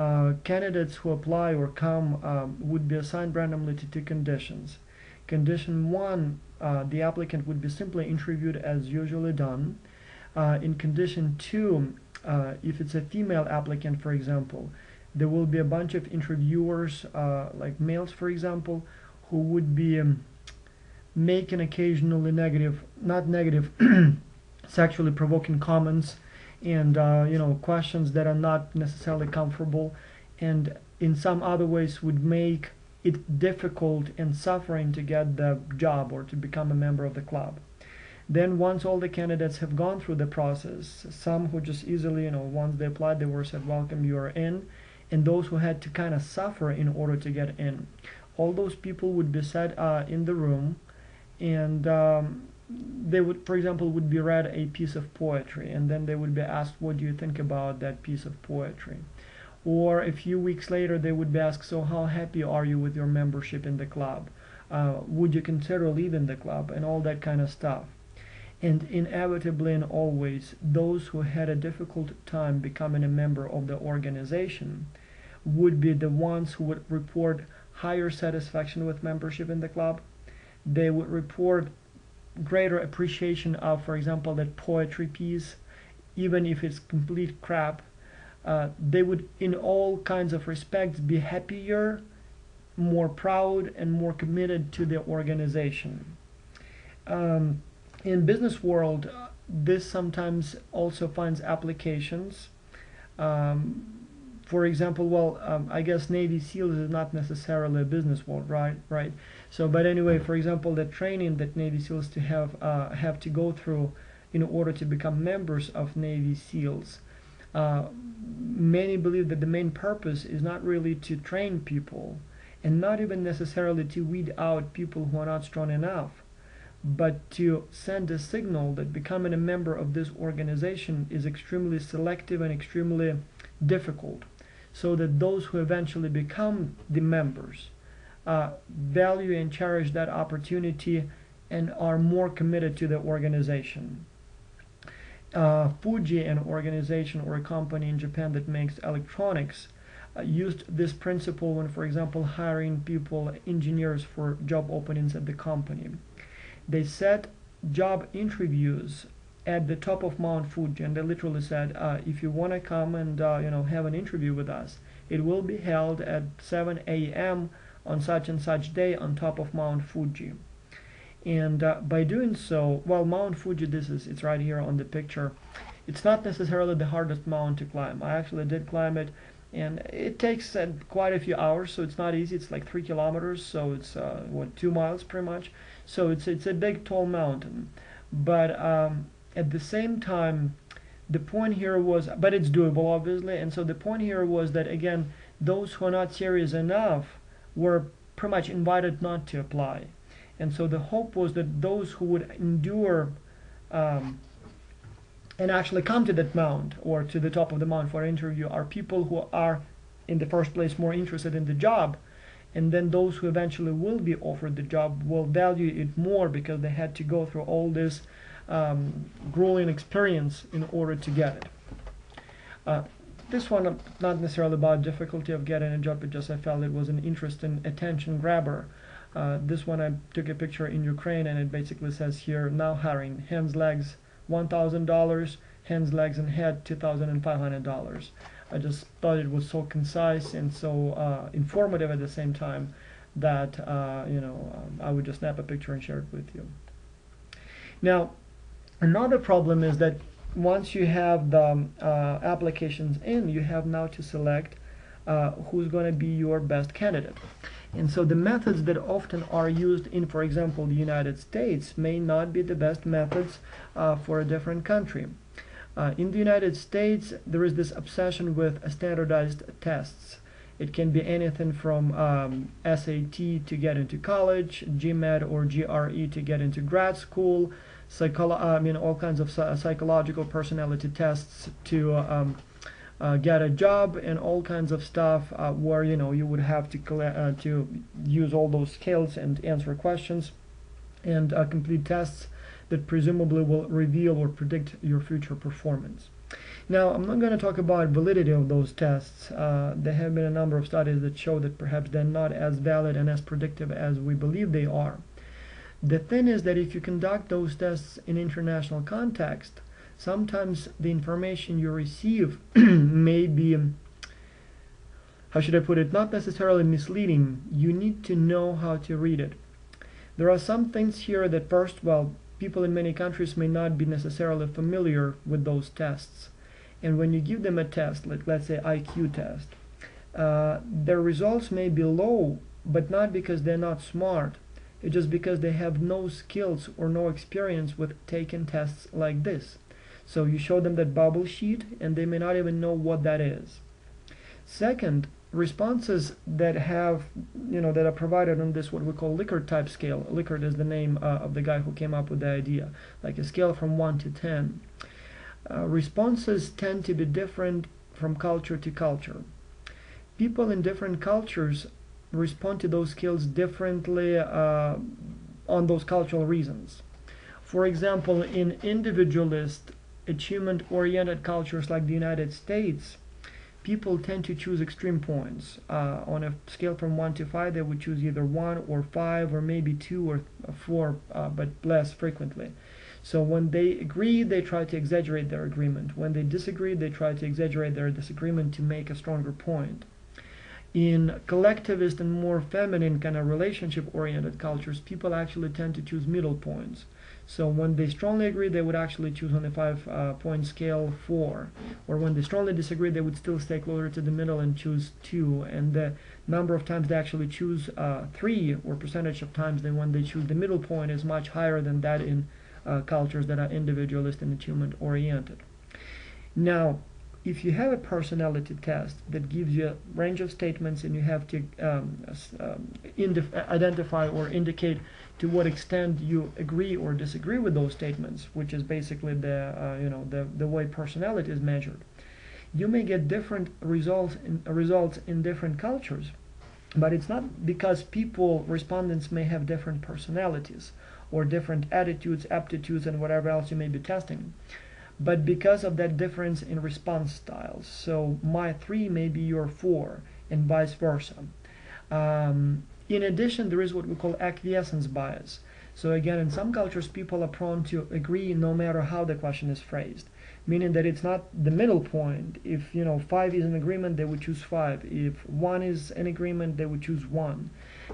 candidates who apply or come would be assigned randomly to two conditions. Condition one, the applicant would be simply interviewed as usually done. In condition two, if it's a female applicant, for example, there will be a bunch of interviewers, like males, for example, who would be making occasionally not negative, sexually provoking comments and questions that are not necessarily comfortable, and in some other ways would make it difficult and suffering to get the job or to become a member of the club. Then once all the candidates have gone through the process, some who just easily, once they applied, they were said, welcome, you are in, and those who had to kind of suffer in order to get in, all those people would be set in the room, and they would, for example, would be read a piece of poetry, and then they would be asked, what do you think about that piece of poetry? Or a few weeks later they would be asked, so how happy are you with your membership in the club? Would you consider leaving the club? And all that kind of stuff. And inevitably and always, those who had a difficult time becoming a member of the organization would be the ones who would report higher satisfaction with membership in the club. They would report greater appreciation of, for example, that poetry piece, even if it's complete crap. They would, in all kinds of respects, be happier, more proud, and more committed to the organization. In business world, this sometimes also finds applications. Um, for example, well, I guess Navy SEALs is not necessarily a business world, right? Right. So, but anyway, for example, the training that Navy SEALs have to go through in order to become members of Navy SEALs. Uh, Many believe that the main purpose is not really to train people, and not even necessarily to weed out people who are not strong enough, but to send a signal that becoming a member of this organization is extremely selective and extremely difficult, so that those who eventually become the members value and cherish that opportunity and are more committed to the organization. Fuji, an organization or a company in Japan that makes electronics, used this principle when, for example, hiring people, engineers for job openings at the company. They set job interviews at the top of Mount Fuji, and they literally said, if you want to come and have an interview with us, it will be held at 7 a.m. on such and such day on top of Mount Fuji. And by doing so, well, Mount Fuji, it's right here on the picture. It's not necessarily the hardest mountain to climb. I actually did climb it, and it takes quite a few hours, so it's not easy. It's like 3 kilometers, so it's 2 miles pretty much. So it's a big, tall mountain. But at the same time, the point here was, but it's doable, obviously. And so the point here was that, again, those who are not serious enough were pretty much invited not to apply. And so the hope was that those who would endure and actually come to that mount or to the top of the mount for an interview are people who are, in the first place, more interested in the job. And then those who eventually will be offered the job will value it more because they had to go through all this grueling experience in order to get it. This one, not necessarily about difficulty of getting a job, but just I felt it was an interesting attention grabber. This one I took a picture in Ukraine, and it basically says here, now hiring, hands, legs, $1,000, hands, legs, and head, $2,500. I just thought it was so concise and so informative at the same time that I would just snap a picture and share it with you. Now, another problem is that once you have the applications in, you have now to select who's going to be your best candidate. And so the methods that often are used in, for example, the United States may not be the best methods for a different country. In the United States, there is this obsession with standardized tests. It can be anything from SAT to get into college, GMAT or GRE to get into grad school, all kinds of psychological personality tests to get a job, and all kinds of stuff where you would have to use all those skills and answer questions and complete tests that presumably will reveal or predict your future performance. Now, I'm not going to talk about validity of those tests. There have been a number of studies that show that perhaps they're not as valid and as predictive as we believe they are. The thing is that if you conduct those tests in international context, sometimes the information you receive may be, how should I put it, not necessarily misleading. You need to know how to read it. There are some things here that first, well, people in many countries may not be necessarily familiar with those tests. And when you give them a test, like let's say IQ test, their results may be low, but not because they're not smart. It's just because they have no skills or no experience with taking tests like this. So you show them that bubble sheet, and they may not even know what that is. Second, responses that have, that are provided on this what we call Likert type scale. Likert is the name of the guy who came up with the idea, like a scale from 1 to 10. Responses tend to be different from culture to culture. People in different cultures respond to those skills differently on those cultural reasons. For example, in individualist, achievement-oriented cultures like the United States, people tend to choose extreme points. On a scale from 1 to 5, they would choose either 1 or 5 or maybe 2 or 4, but less frequently. So when they agree, they try to exaggerate their agreement. When they disagree, they try to exaggerate their disagreement to make a stronger point. In collectivist and more feminine kind of relationship-oriented cultures, people actually tend to choose middle points. So when they strongly agree, they would actually choose on the 5-point scale 4. Or when they strongly disagree, they would still stay closer to the middle and choose 2. And the number of times they actually choose 3, or percentage of times than when they choose the middle point, is much higher than that in cultures that are individualist and achievement oriented. Now, if you have a personality test that gives you a range of statements and you have to identify or indicate to what extent you agree or disagree with those statements, which is basically the way personality is measured, you may get different results in different cultures. But it's not because respondents may have different personalities or different attitudes, aptitudes, and whatever else you may be testing, but because of that difference in response styles. So my 3 may be your 4, and vice versa. In addition, there is what we call acquiescence bias. So again, in some cultures, people are prone to agree no matter how the question is phrased, meaning that it's not the middle point. If 5 is in agreement, they would choose 5. If 1 is in agreement, they would choose 1.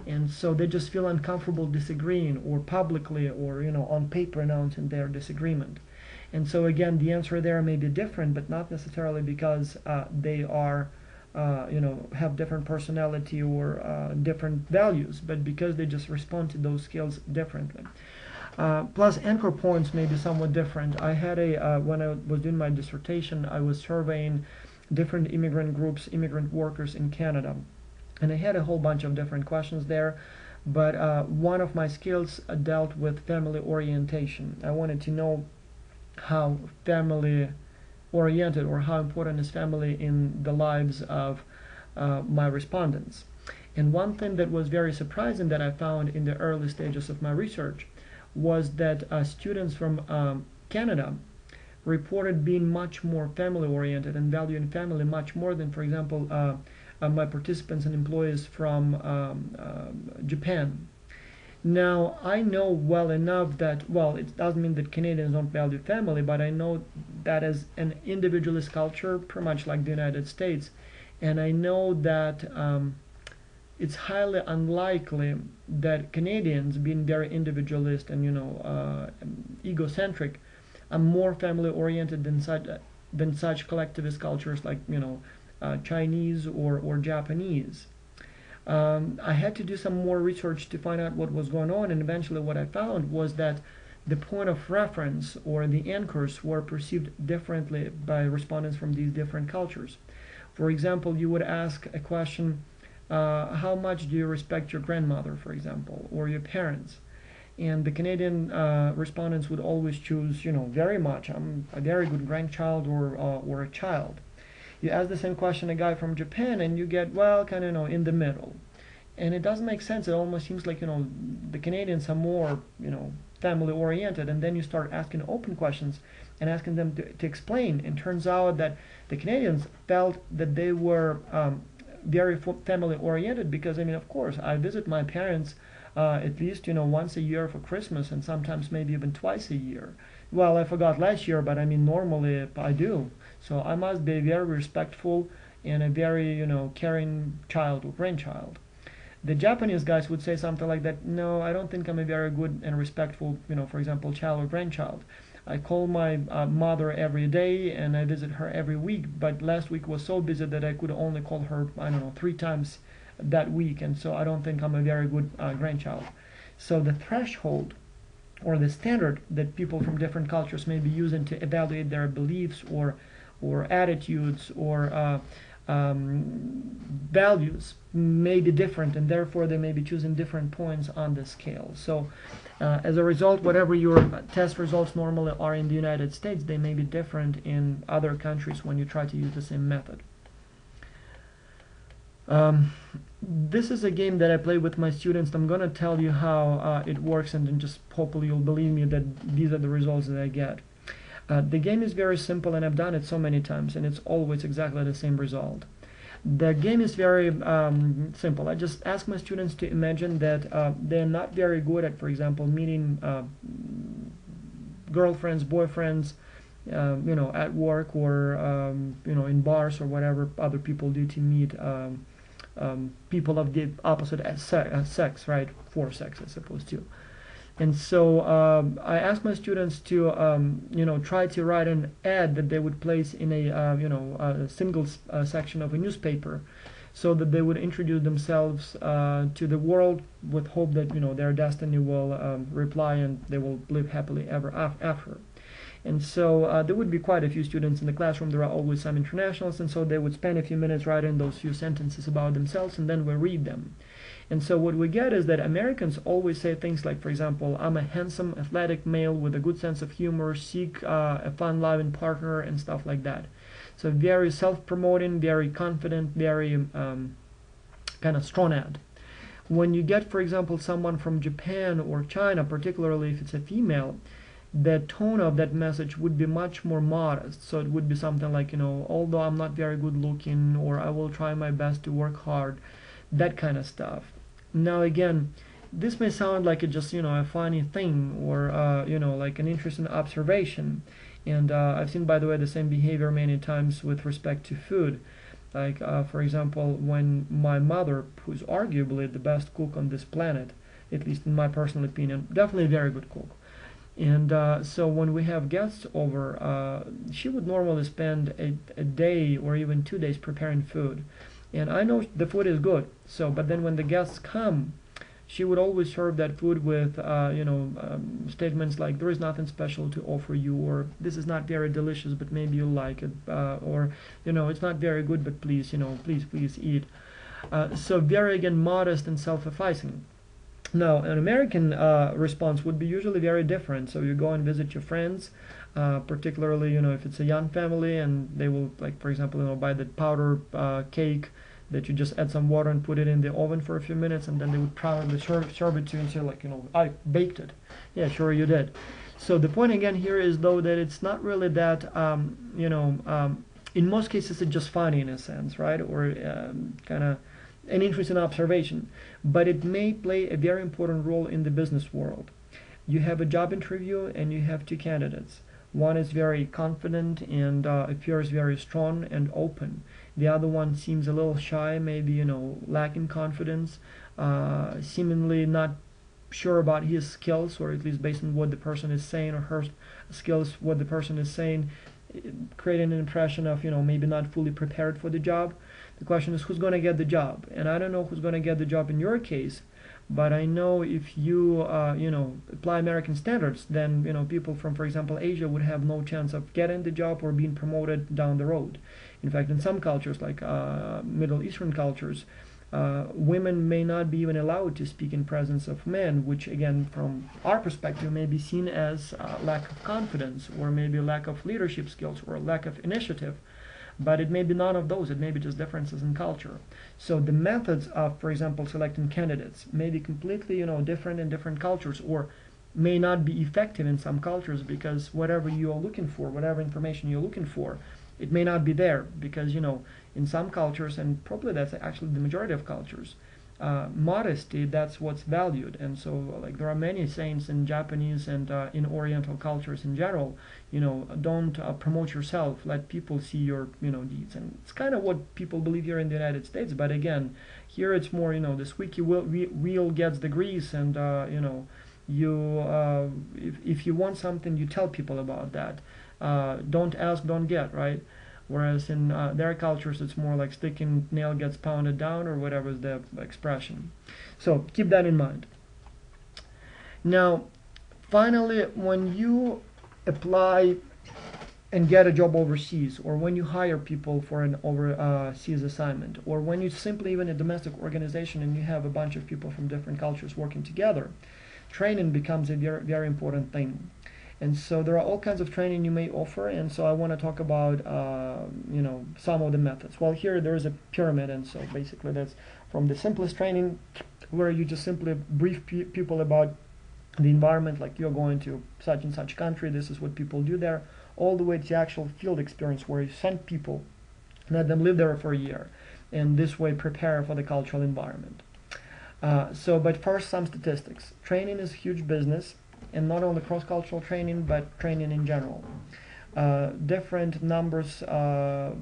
And so they just feel uncomfortable disagreeing, or publicly, or on paper announcing their disagreement. And so again, the answer there may be different, but not necessarily because they are have different personality or different values, but because they just respond to those skills differently. Plus, anchor points may be somewhat different. I had when I was doing my dissertation, I was surveying different immigrant groups, immigrant workers in Canada, and I had a whole bunch of different questions there. But one of my skills dealt with family orientation. I wanted to know how family oriented, or how important is family in the lives of my respondents. And one thing that was very surprising that I found in the early stages of my research was that students from Canada reported being much more family oriented and valuing family much more than, for example, my participants and employees from Japan. Now, I know well enough that, well, it doesn't mean that Canadians don't value family, but I know that as an individualist culture, pretty much like the United States, and I know that it's highly unlikely that Canadians, being very individualist and egocentric, are more family-oriented than such collectivist cultures like Chinese or Japanese. I had to do some more research to find out what was going on, and eventually what I found was that the point of reference, or the anchors, were perceived differently by respondents from these different cultures. For example, you would ask a question, how much do you respect your grandmother, for example, or your parents? And the Canadian respondents would always choose, very much, I'm a very good grandchild or a child. You ask the same question a guy from Japan, and you get, well, kind of, in the middle. And it doesn't make sense. It almost seems like, the Canadians are more, family oriented. And then you start asking open questions and asking them to explain. And turns out that the Canadians felt that they were very family oriented because, of course, I visit my parents at least, once a year for Christmas, and sometimes maybe even twice a year. Well, I forgot last year, but normally I do. So I must be very respectful and a very, caring child or grandchild. The Japanese guys would say something like that, no, I don't think I'm a very good and respectful, for example, child or grandchild. I call my mother every day and I visit her every week, but last week was so busy that I could only call her, 3 times that week, and so I don't think I'm a very good grandchild. So the threshold, or the standard that people from different cultures may be using to evaluate their beliefs or attitudes or values may be different, and therefore they may be choosing different points on the scale. So as a result, whatever your test results normally are in the United States, they may be different in other countries when you try to use the same method. This is a game that I play with my students. I'm going to tell you how it works, and then just hopefully you'll believe me that these are the results that I get. The game is very simple, and I've done it so many times, and it's always exactly the same result. The game is very simple. I just ask my students to imagine that they're not very good at, for example, meeting girlfriends, boyfriends, at work or in bars or whatever other people do to meet people of the opposite sex, right? For sex, as opposed to. And so I asked my students to try to write an ad that they would place in a a single section of a newspaper, so that they would introduce themselves to the world with hope that their destiny will reply and they will live happily ever after. And so there would be quite a few students in the classroom. There are always some internationals, and so they would spend a few minutes writing those few sentences about themselves, and then we read them. And so what we get is that Americans always say things like, for example, I'm a handsome, athletic male with a good sense of humor, seek a fun-loving partner, and stuff like that. So very self-promoting, very confident, very kind of strong ad. When you get, for example, someone from Japan or China, particularly if it's a female, the tone of that message would be much more modest. So it would be something like, although I'm not very good looking, or I will try my best to work hard, that kind of stuff. Now again, this may sound like just a funny thing, or like an interesting observation. And I've seen, by the way, the same behavior many times with respect to food. Like for example, when my mother, who's arguably the best cook on this planet, at least in my personal opinion, definitely a very good cook. And so when we have guests over, she would normally spend a day or even 2 days preparing food. And I know the food is good. So, but then when the guests come, she would always serve that food with, statements like, there is nothing special to offer you, or this is not very delicious, but maybe you'll like it, or, it's not very good, but please, please eat. So very, again, modest and self-effacing. Now, an American response would be usually very different. So you go and visit your friends, particularly, if it's a young family, and they will, like, for example, buy the powder cake that you just add some water and put it in the oven for a few minutes, and then they would proudly serve it to you and say, like, I baked it. Yeah, sure you did. So the point again here is, though, that it's not really that, in most cases it's just funny in a sense, right? Or kind of an interesting observation, but it may play a very important role in the business world. You have a job interview and you have two candidates. One is very confident and appears very strong and open. The other one seems a little shy, maybe lacking confidence, seemingly not sure about his skills, or at least based on what the person is saying, or her skills, what the person is saying, creating an impression of maybe not fully prepared for the job. The question is, who's going to get the job? And I don't know who's going to get the job in your case, but I know if you apply American standards, then people from, for example, Asia would have no chance of getting the job or being promoted down the road. In fact, in some cultures, like Middle Eastern cultures, women may not be even allowed to speak in presence of men, which again, from our perspective, may be seen as lack of confidence, or maybe lack of leadership skills, or lack of initiative. But it may be none of those. It may be just differences in culture. So the methods of, for example, selecting candidates may be completely, different in different cultures, or may not be effective in some cultures, because whatever you are looking for, whatever information you're looking for, it may not be there, because in some cultures, and probably that's actually the majority of cultures, modesty, that's what's valued. And so, like, there are many sayings in Japanese and in Oriental cultures in general, don't promote yourself, let people see your deeds. And it's kind of what people believe here in the United States, but again, here it's more, the squeaky wheel gets the grease, and if you want something, you tell people about that. Don't ask, don't get, right? Whereas in their cultures, it's more like sticking nail gets pounded down, or whatever is the expression. So keep that in mind. Now, finally, when you apply and get a job overseas, or when you hire people for an overseas assignment, or when you simply even a domestic organization and you have a bunch of people from different cultures working together, training becomes a very, very important thing. And so there are all kinds of training you may offer, and so I want to talk about some of the methods. Well, here there is a pyramid, and so basically that's from the simplest training, where you just simply brief people about the environment, like you're going to such and such country, this is what people do there, all the way to actual field experience, where you send people, let them live there for a year, and this way prepare for the cultural environment. But first, some statistics. Training is a huge business, and not only cross-cultural training, but training in general. Different numbers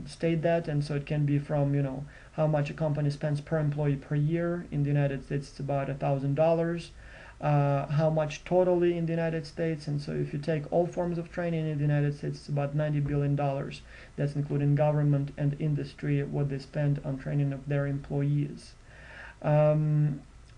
state that, and so it can be from how much a company spends per employee per year. In the United States, it's about $1,000. how much totally in the United States. And so if you take all forms of training in the United States, it's about $90 billion. That's including government and industry, what they spend on training of their employees.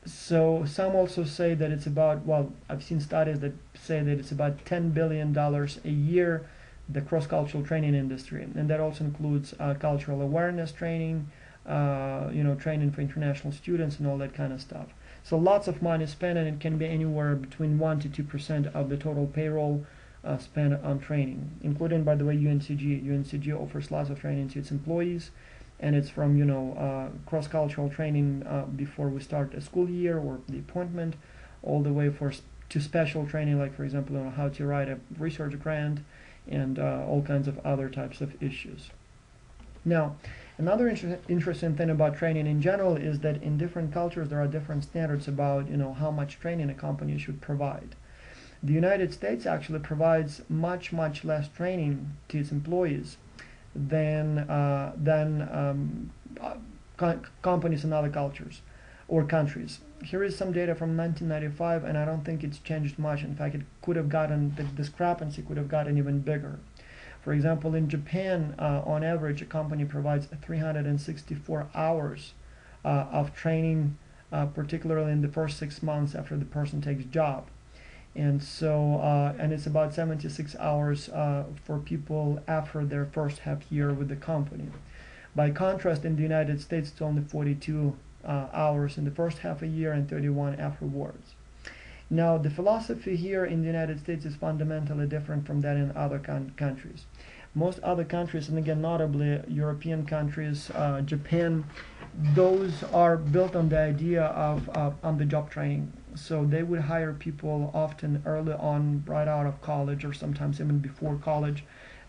So some also say that it's about, well, I've seen studies that say that it's about $10 billion a year, the cross-cultural training industry. And that also includes cultural awareness training, training for international students and all that kind of stuff. So lots of money spent, and it can be anywhere between 1 to 2% of the total payroll spent on training, including, by the way, UNCG. UNCG offers lots of training to its employees, and it's from cross-cultural training before we start a school year or the appointment, all the way to special training, like for example on how to write a research grant and all kinds of other types of issues. Now, another interesting thing about training in general is that in different cultures there are different standards about how much training a company should provide. The United States actually provides much less training to its employees than companies in other cultures or countries. Here is some data from 1995, and I don't think it's changed much. In fact, the discrepancy could have gotten even bigger. For example, in Japan, on average, a company provides 364 hours of training, particularly in the first 6 months after the person takes job. And so, and it's about 76 hours for people after their first half year with the company. By contrast, in the United States, it's only 42 hours in the first half a year and 31 afterwards. Now, the philosophy here in the United States is fundamentally different from that in other countries. Most other countries, and again, notably European countries, Japan, those are built on the idea of on-the-job training. So they would hire people often early on, right out of college, or sometimes even before college,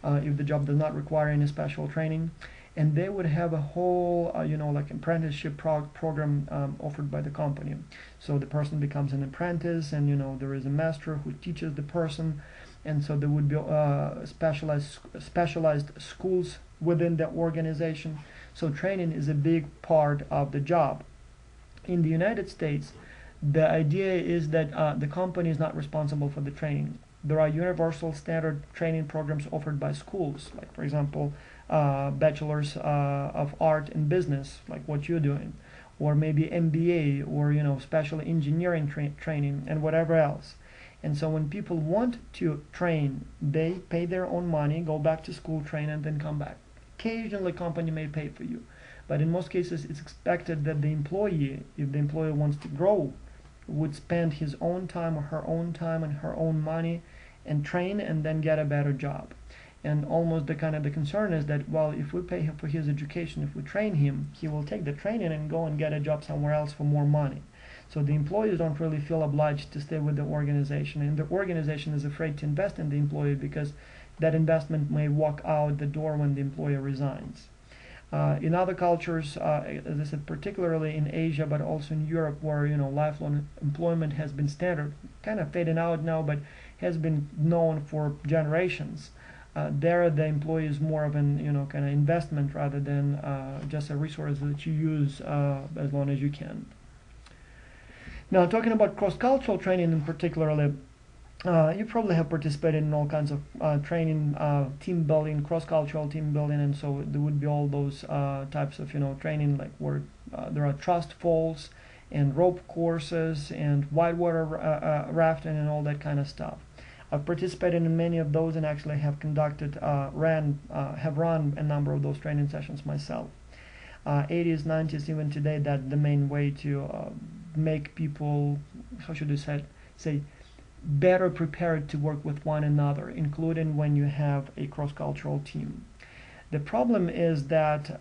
if the job does not require any special training. And they would have a whole, like apprenticeship program offered by the company. So the person becomes an apprentice, and there is a master who teaches the person, and so there would be specialized schools within the organization. So training is a big part of the job. In the United States, the idea is that the company is not responsible for the training. There are universal standard training programs offered by schools, like for example, bachelors of art in business, like what you're doing, or maybe MBA, or special engineering training and whatever else. And so when people want to train, they pay their own money, go back to school, train, and then come back. Occasionally, company may pay for you, but in most cases, it's expected that the employee, if the employee wants to grow, would spend his own time or her own time and her own money and train and then get a better job. And almost the concern is that, well, if we pay him for his education, if we train him, he will take the training and go and get a job somewhere else for more money. So the employees don't really feel obliged to stay with the organization, and the organization is afraid to invest in the employee because that investment may walk out the door when the employer resigns. In other cultures, as I said, particularly in Asia, but also in Europe, where lifelong employment has been standard, kind of fading out now, but has been known for generations. There, the employee is more of an investment rather than just a resource that you use as long as you can. Now, talking about cross-cultural training in particularly, you probably have participated in all kinds of training, team building, cross-cultural team building, and so there would be all those types of training, like where there are trust falls and rope courses and whitewater rafting and all that kind of stuff. I've participated in many of those and actually have run a number of those training sessions myself. 80s, 90s, even today, that's the main way to make people, how should I say, better prepared to work with one another, including when you have a cross-cultural team. The problem is that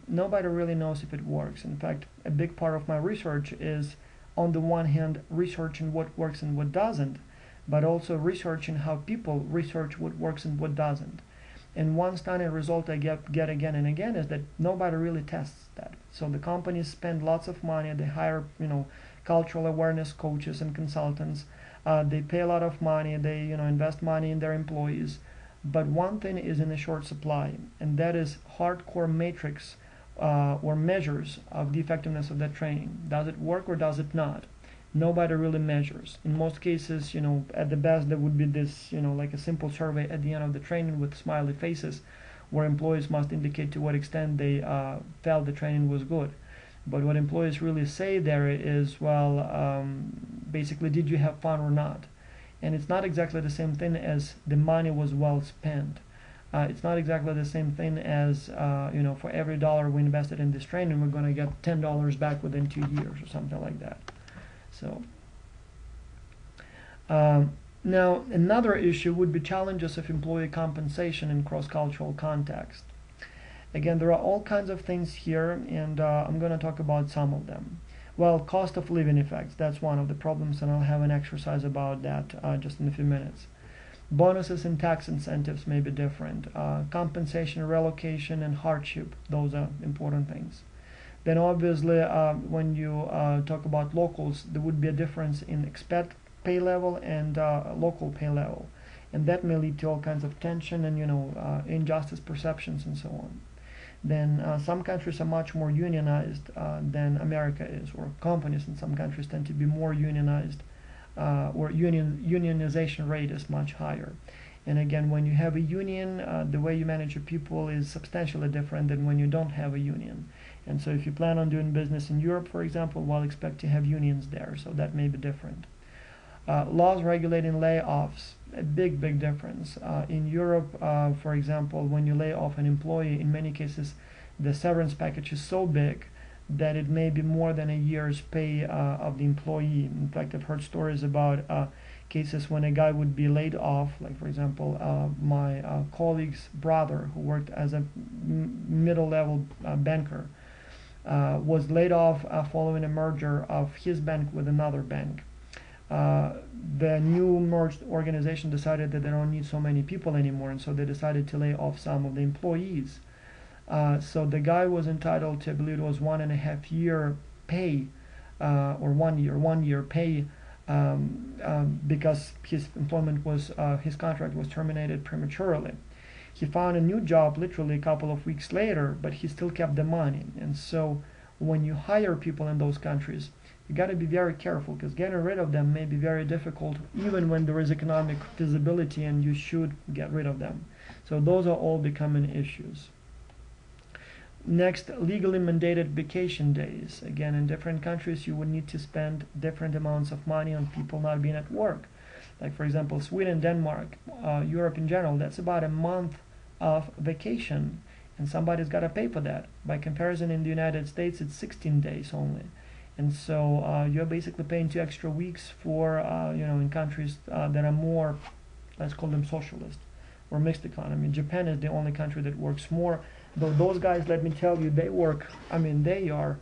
nobody really knows if it works. In fact, a big part of my research is, on the one hand, researching what works and what doesn't, but also researching how people research what works and what doesn't. And one stunning result I get again and again is that nobody really tests that. So the companies spend lots of money, they hire cultural awareness coaches and consultants, they pay a lot of money, they invest money in their employees. But one thing is in a short supply, and that is hardcore metrics or measures of the effectiveness of that training. Does it work or does it not? Nobody really measures. In most cases, at the best there would be this, like a simple survey at the end of the training with smiley faces, where employees must indicate to what extent they felt the training was good. But what employees really say there is, well, basically, did you have fun or not? And it's not exactly the same thing as the money was well spent. It's not exactly the same thing as, for every dollar we invested in this training, we're going to get $10 back within 2 years or something like that. So now another issue would be challenges of employee compensation in cross-cultural context. Again, there are all kinds of things here, and I'm going to talk about some of them. Well, cost of living effects, that's one of the problems, and I'll have an exercise about that just in a few minutes. Bonuses and tax incentives may be different. Compensation, relocation, and hardship, those are important things. Then obviously, when you talk about locals, there would be a difference in expat pay level and local pay level. And that may lead to all kinds of tension and, injustice perceptions and so on. Then some countries are much more unionized than America is, or companies in some countries tend to be more unionized, or unionization rate is much higher. And again, when you have a union, the way you manage your people is substantially different than when you don't have a union. And so if you plan on doing business in Europe, for example, well, expect to have unions there, so that may be different. Laws regulating layoffs, a big difference. In Europe, for example, when you lay off an employee, in many cases, the severance package is so big that it may be more than a year's pay of the employee. In fact, I've heard stories about cases when a guy would be laid off, like for example, my colleague's brother, who worked as a middle-level banker, was laid off following a merger of his bank with another bank. The new merged organization decided that they don't need so many people anymore, and so they decided to lay off some of the employees. So the guy was entitled to, I believe it was 1.5 year pay, or 1 year pay, because his employment was, his contract was terminated prematurely. He found a new job literally a couple of weeks later, but he still kept the money. And so when you hire people in those countries, you got to be very careful, because getting rid of them may be very difficult even when there is economic feasibility and you should get rid of them. So those are all becoming issues. Next, legally mandated vacation days. Again, in different countries you would need to spend different amounts of money on people not being at work. Like for example, Sweden, Denmark, Europe in general, that's about a month of vacation, and somebody's got to pay for that. By comparison, in the United States it's 16 days only. And so you're basically paying 2 extra weeks for, in countries that are more, let's call them socialist or mixed economy. Japan is the only country that works more, though those guys, let me tell you, they work, they are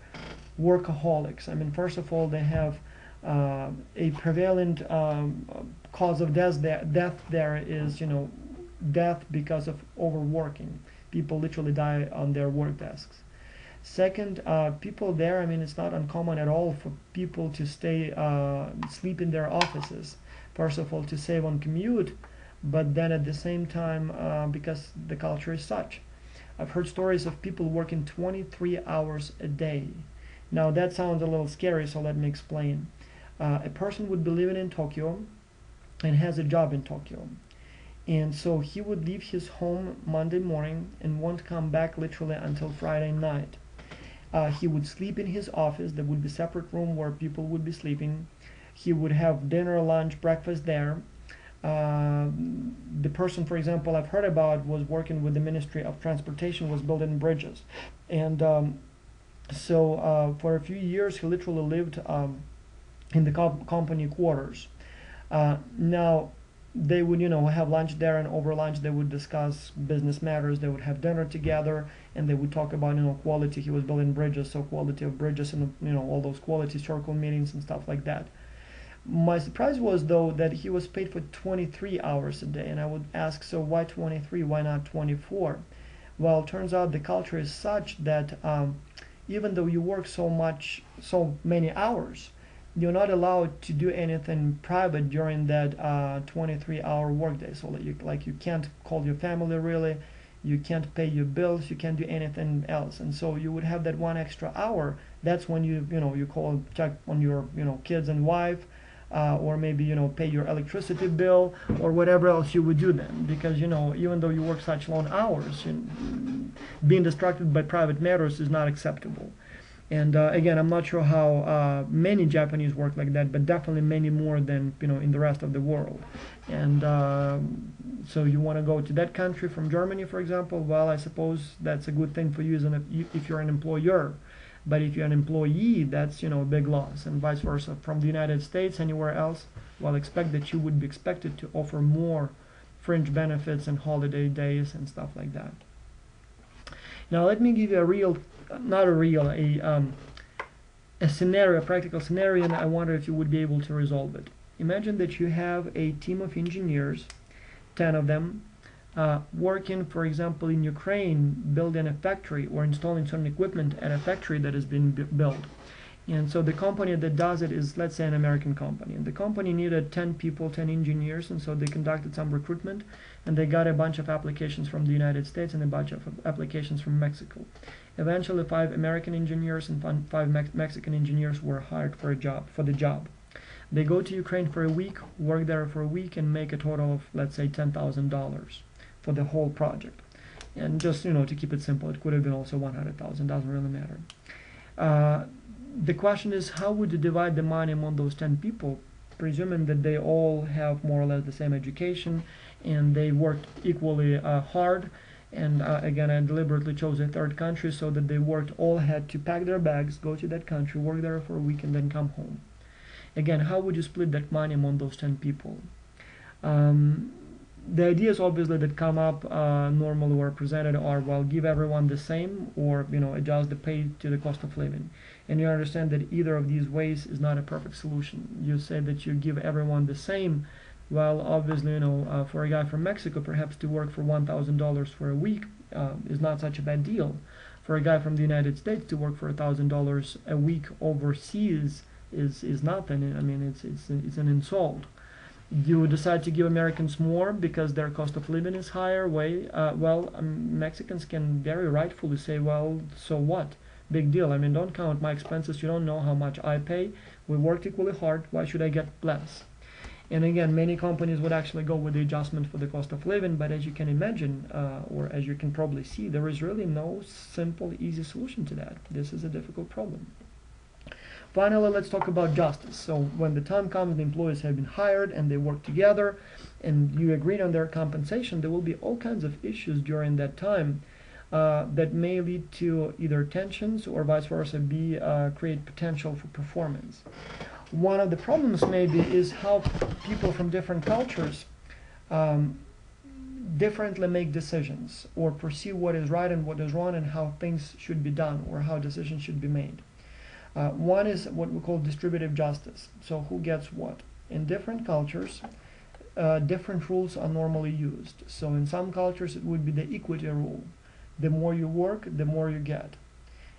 workaholics. First of all, they have a prevalent cause of death there is, death because of overworking. People literally die on their work desks. Second, people there, it's not uncommon at all for people to sleep in their offices. First of all, to save on commute, but then at the same time, because the culture is such. I've heard stories of people working 23 hours a day. Now that sounds a little scary, so let me explain. A person would be living in Tokyo and has a job in Tokyo. And so he would leave his home Monday morning and won't come back literally until Friday night. He would sleep in his office. There would be a separate room where people would be sleeping. He would have dinner, lunch, breakfast there. The person, for example, I've heard about was working with the Ministry of Transportation, was building bridges. And so for a few years he literally lived in the company quarters. Now they would, have lunch there, and over lunch they would discuss business matters. They would have dinner together, and they would talk about, quality. He was building bridges, so quality of bridges, and all those quality circle meetings and stuff like that. My surprise was, though, that he was paid for 23 hours a day, and I would ask, so why 23? Why not 24? Well, it turns out the culture is such that even though you work so many hours, you're not allowed to do anything private during that 23-hour workday. So you can't call your family really. you can't pay your bills, you can't do anything else, and so you would have that one extra hour. That's when you call, check on your kids and wife, or maybe pay your electricity bill or whatever else you would do then, because even though you work such long hours, being distracted by private matters is not acceptable. And again, I'm not sure how many Japanese work like that, but definitely many more than in the rest of the world. And so you want to go to that country from Germany, for example. Well, I suppose that's a good thing for you if you're an employer. But if you're an employee, that's a big loss, and vice versa. From the United States, anywhere else, well, expect that you would be expected to offer more fringe benefits and holiday days and stuff like that. Now, let me give you a scenario, a practical scenario, and I wonder if you would be able to resolve it. Imagine that you have a team of engineers, 10 of them, working, for example, in Ukraine, building a factory or installing certain equipment at a factory that has been built. And so the company that does it is, let's say, an American company. And the company needed 10 people, 10 engineers, and so they conducted some recruitment, and they got a bunch of applications from the United States and a bunch of applications from Mexico. Eventually, 5 American engineers and 5 Mexican engineers were hired for the job. They go to Ukraine for a week, work there for a week, and make a total of, let's say, $10,000 for the whole project. And just to keep it simple, it could have been also 100,000. Doesn't really matter. The question is, how would you divide the money among those 10 people, presuming that they all have more or less the same education and they worked equally hard? And again, I deliberately chose a third country so that they all had to pack their bags, go to that country, work there for a week, and then come home. Again, how would you split that money among those 10 people? The ideas obviously that come up normally or presented are, well, give everyone the same, or adjust the pay to the cost of living. And you understand that either of these ways is not a perfect solution. You say that you give everyone the same. Well, obviously, for a guy from Mexico, perhaps to work for $1,000 for a week is not such a bad deal. For a guy from the United States to work for $1,000 a week overseas is nothing. I mean, it's an insult. You decide to give Americans more because their cost of living is higher. Mexicans can very rightfully say, well, so what? Big deal. I mean, don't count my expenses. You don't know how much I pay. We worked equally hard. Why should I get less? And again, many companies would actually go with the adjustment for the cost of living, but as you can imagine, or as you can probably see, there is really no simple, easy solution to that. This is a difficult problem. Finally, let's talk about justice. So when the time comes, the employees have been hired and they work together and you agreed on their compensation, there will be all kinds of issues during that time that may lead to either tensions or vice versa, create potential for performance. One of the problems maybe is how people from different cultures differently make decisions or perceive what is right and what is wrong and how things should be done or how decisions should be made. One is what we call distributive justice. So who gets what? In different cultures, different rules are normally used. So in some cultures it would be the equity rule. The more you work, the more you get.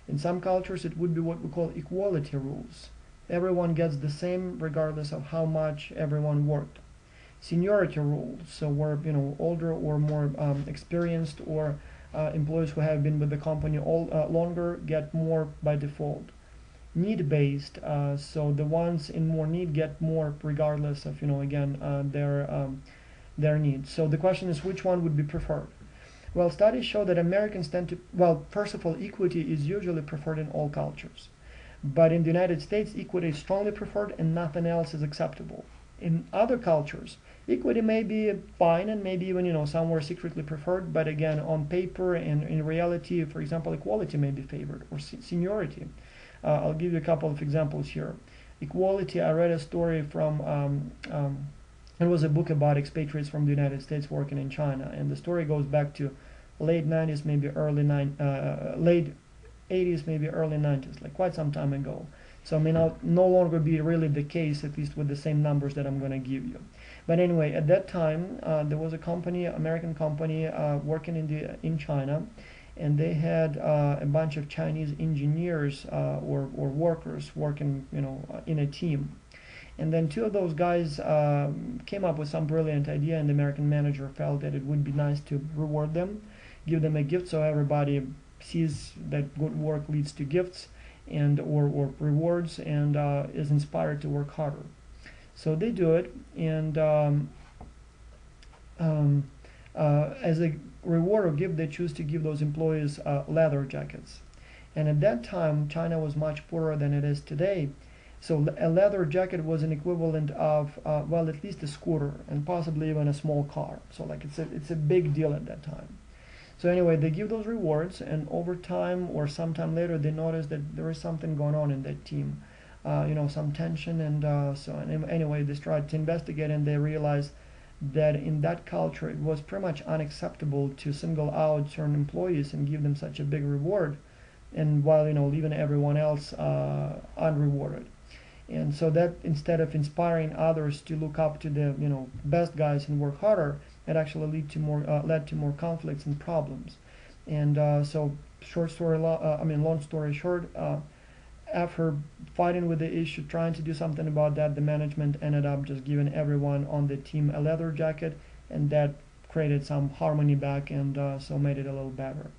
In some cultures it would be what we call equality rules. Everyone gets the same regardless of how much everyone worked. Seniority rules, so where older or more experienced or employees who have been with the company longer get more by default. Need-based, so the ones in more need get more regardless of their needs. So the question is, which one would be preferred? Well, studies show that Americans tend to, well, first of all, equity is usually preferred in all cultures. But in the United States, equity is strongly preferred and nothing else is acceptable. In other cultures, equity may be fine and maybe even somewhere secretly preferred, but again, on paper and in reality, for example, equality may be favored, or seniority. I'll give you a couple of examples here. Equality, I read a story from, it was a book about expatriates from the United States working in China, and the story goes back to late 90s, maybe late 80s, maybe early 90s, like quite some time ago. So it may no longer be really the case, at least with the same numbers that I'm going to give you. But anyway, at that time, there was a company, American company, working in China, and they had a bunch of Chinese engineers or workers working, in a team. And then 2 of those guys came up with some brilliant idea, and the American manager felt that it would be nice to reward them. give them a gift so everybody sees that good work leads to gifts and or rewards, and is inspired to work harder. So they do it, and as a reward or gift, they choose to give those employees leather jackets. And at that time, China was much poorer than it is today. So a leather jacket was an equivalent of, well, at least a scooter and possibly even a small car. So like it's a big deal at that time. So anyway, they give those rewards, and over time or sometime later, they notice that there is something going on in that team. Some tension, and anyway, they tried to investigate, and they realized that in that culture it was pretty much unacceptable to single out certain employees and give them such a big reward, and while leaving everyone else unrewarded. And so that, instead of inspiring others to look up to the best guys and work harder, it actually led to more conflicts and problems. And long story short, after fighting with the issue, trying to do something about that, the management ended up just giving everyone on the team a leather jacket, and that created some harmony back, and so made it a little better.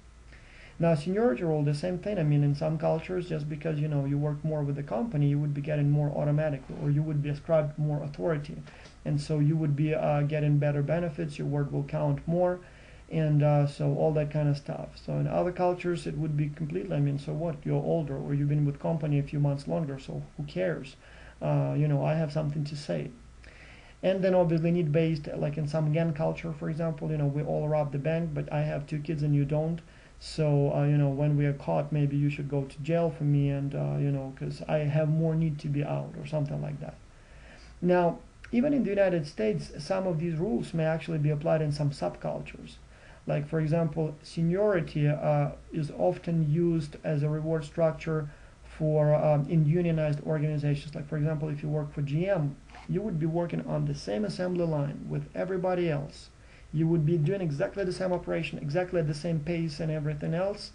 Now, seniority role, the same thing. I mean, in some cultures, just because you work more with the company, you would be getting more automatically, or you would be ascribed more authority, and so you would be getting better benefits. Your word will count more, and so all that kind of stuff. So in other cultures, it would be completely. I mean, so what? You're older, or you've been with company a few months longer, so who cares? I have something to say. And then obviously need-based, like in some Gen culture, for example, we all rob the bank, but I have 2 kids and you don't. So, when we are caught, maybe you should go to jail for me, and, because I have more need to be out, or something like that. Now, even in the United States, some of these rules may actually be applied in some subcultures. Like, for example, seniority is often used as a reward structure for in unionized organizations. Like, for example, if you work for GM, you would be working on the same assembly line with everybody else. You would be doing exactly the same operation, exactly at the same pace and everything else.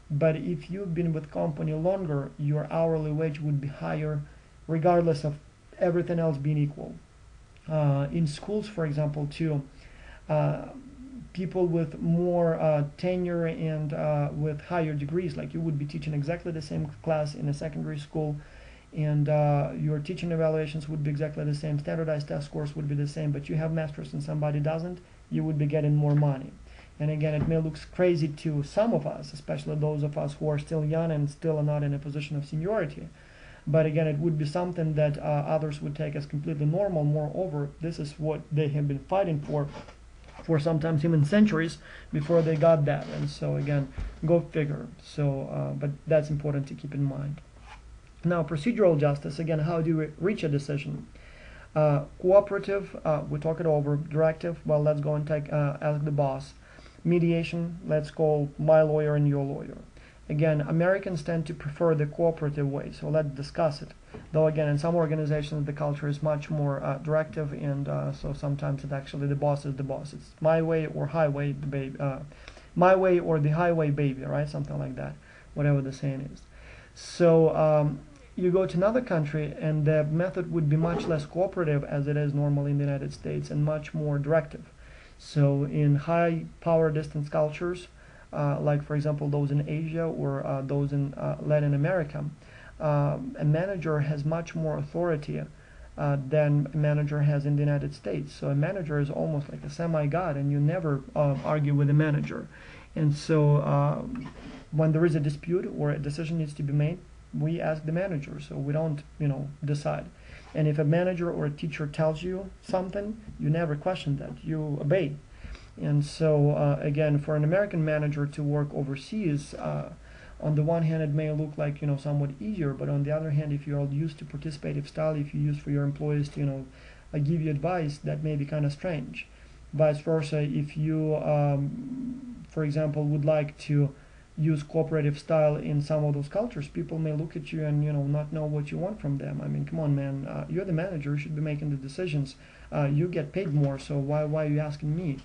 But if you've been with company longer, your hourly wage would be higher, regardless of everything else being equal. In schools, for example, too, people with more tenure and with higher degrees, like you would be teaching exactly the same class in a secondary school, and your teaching evaluations would be exactly the same, standardized test scores would be the same, but you have masters and somebody doesn't, you would be getting more money. And again, it may look crazy to some of us, especially those of us who are still young and still are not in a position of seniority. But again, it would be something that others would take as completely normal. Moreover, this is what they have been fighting for sometimes even centuries before they got that. And so again, go figure. So, but that's important to keep in mind. Now, procedural justice, again, how do we reach a decision? Cooperative, we talk it over. Directive, well, let's go and ask the boss. Mediation, let's call my lawyer and your lawyer. Again, Americans tend to prefer the cooperative way, so let's discuss it. Though again, in some organizations, the culture is much more directive, and so sometimes it actually the boss is the boss. It's my way or highway, baby. My way or the highway, baby, right? Something like that, whatever the saying is. So you go to another country, and the method would be much less cooperative as it is normally in the United States, and much more directive. So in high power distance cultures, like for example those in Asia or those in Latin America, a manager has much more authority than a manager has in the United States. So a manager is almost like a semi-god, and you never argue with a manager. And so when there is a dispute or a decision needs to be made, we ask the manager, so we don't decide. And if a manager or a teacher tells you something, you never question that, you obey. And so again, for an American manager to work overseas, on the one hand it may look like somewhat easier, but on the other hand, if you're used to participative style, if you use for your employees to give you advice, that may be kind of strange. Vice versa, if you for example would like to use cooperative style in some of those cultures, people may look at you and not know what you want from them. I mean, come on, man, you're the manager, you should be making the decisions. You get paid more, so why are you asking me?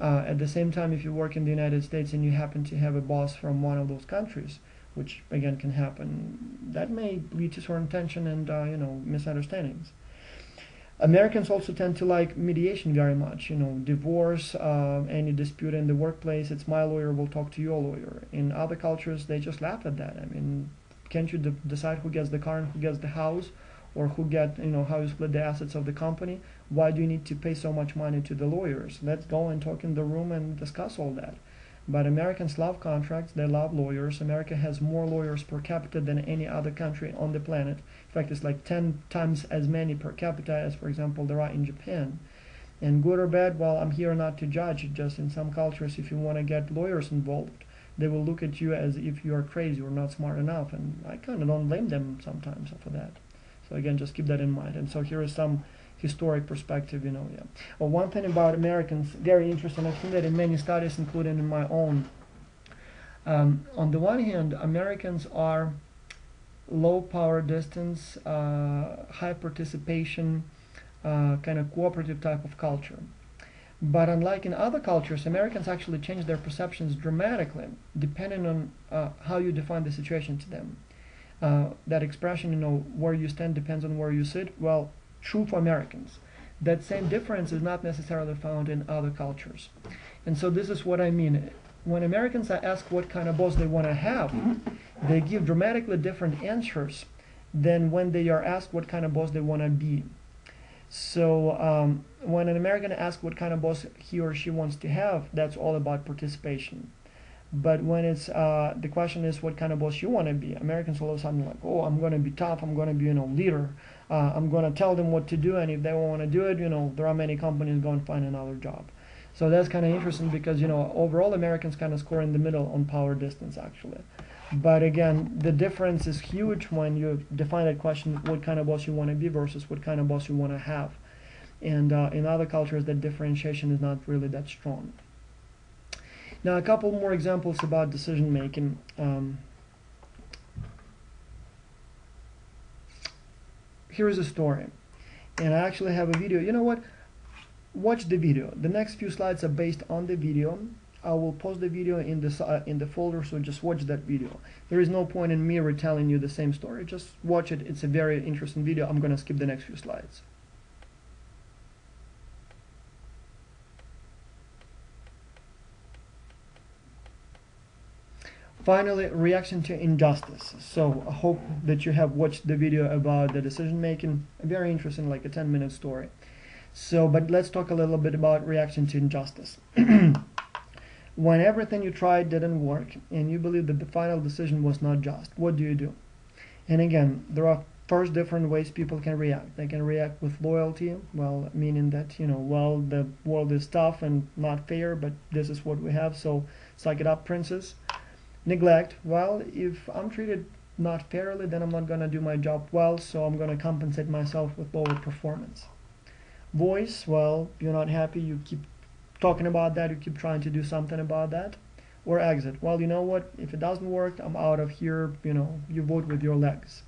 At the same time, if you work in the United States and you happen to have a boss from one of those countries, which again can happen, that may lead to certain tension and misunderstandings. Americans also tend to like mediation very much. You know, divorce, any dispute in the workplace, it's my lawyer will talk to your lawyer. In other cultures, they just laugh at that. I mean, can't you decide who gets the car and who gets the house, or who get, you know, how you split the assets of the company? Why do you need to pay so much money to the lawyers? Let's go and talk in the room and discuss all that. But Americans love contracts, they love lawyers. America has more lawyers per capita than any other country on the planet. In fact, it's like 10 times as many per capita as, for example, there are in Japan. And good or bad, well, I'm here not to judge. Just in some cultures, if you want to get lawyers involved, they will look at you as if you are crazy or not smart enough. And I kind of don't blame them sometimes for that. So again, just keep that in mind. And so here is some historic perspective, you know. Yeah. Well, one thing about Americans, very interesting. I've seen that in many studies, including in my own. On the one hand, Americans are low power distance, high participation, kind of cooperative type of culture. But unlike in other cultures, Americans actually change their perceptions dramatically depending on how you define the situation to them. That expression, you know, where you stand depends on where you sit. Well, true for Americans. That same difference is not necessarily found in other cultures. And so this is what I mean. When Americans are asked what kind of boss they want to have, they give dramatically different answers than when they are asked what kind of boss they want to be. So when an American asks what kind of boss he or she wants to have, that's all about participation. But when it's the question is what kind of boss you want to be, Americans all of a sudden like, oh, I'm going to be tough, I'm going to be, you know, leader. I'm going to tell them what to do, and if they don't want to do it, you know, there are many companies going to find another job. So that's kind of interesting because, you know, overall Americans kind of score in the middle on power distance actually. But again, the difference is huge when you define that question, what kind of boss you want to be versus what kind of boss you want to have. And in other cultures, that differentiation is not really that strong. Now, a couple more examples about decision making. Here's a story, and I actually have a video. You know what? Watch the video. The next few slides are based on the video. I will post the video in the folder, so just watch that video. There is no point in me retelling you the same story. Just watch it. It's a very interesting video. I'm going to skip the next few slides. Finally, reaction to injustice. So I hope that you have watched the video about the decision making. Very interesting, like a 10-minute story. So, but let's talk a little bit about reaction to injustice. When everything you tried didn't work and you believe that the final decision was not just, what do? And again, there are first different ways people can react. They can react with loyalty, well, meaning that, you know, well, the world is tough and not fair, but this is what we have, so suck it up, princess. Neglect, well, if I'm treated not fairly, then I'm not going to do my job well, so I'm going to compensate myself with lower performance. Voice, well, you're not happy, you keep talking about that, you keep trying to do something about that. Or exit, well, you know what, if it doesn't work, I'm out of here, you know, you vote with your legs.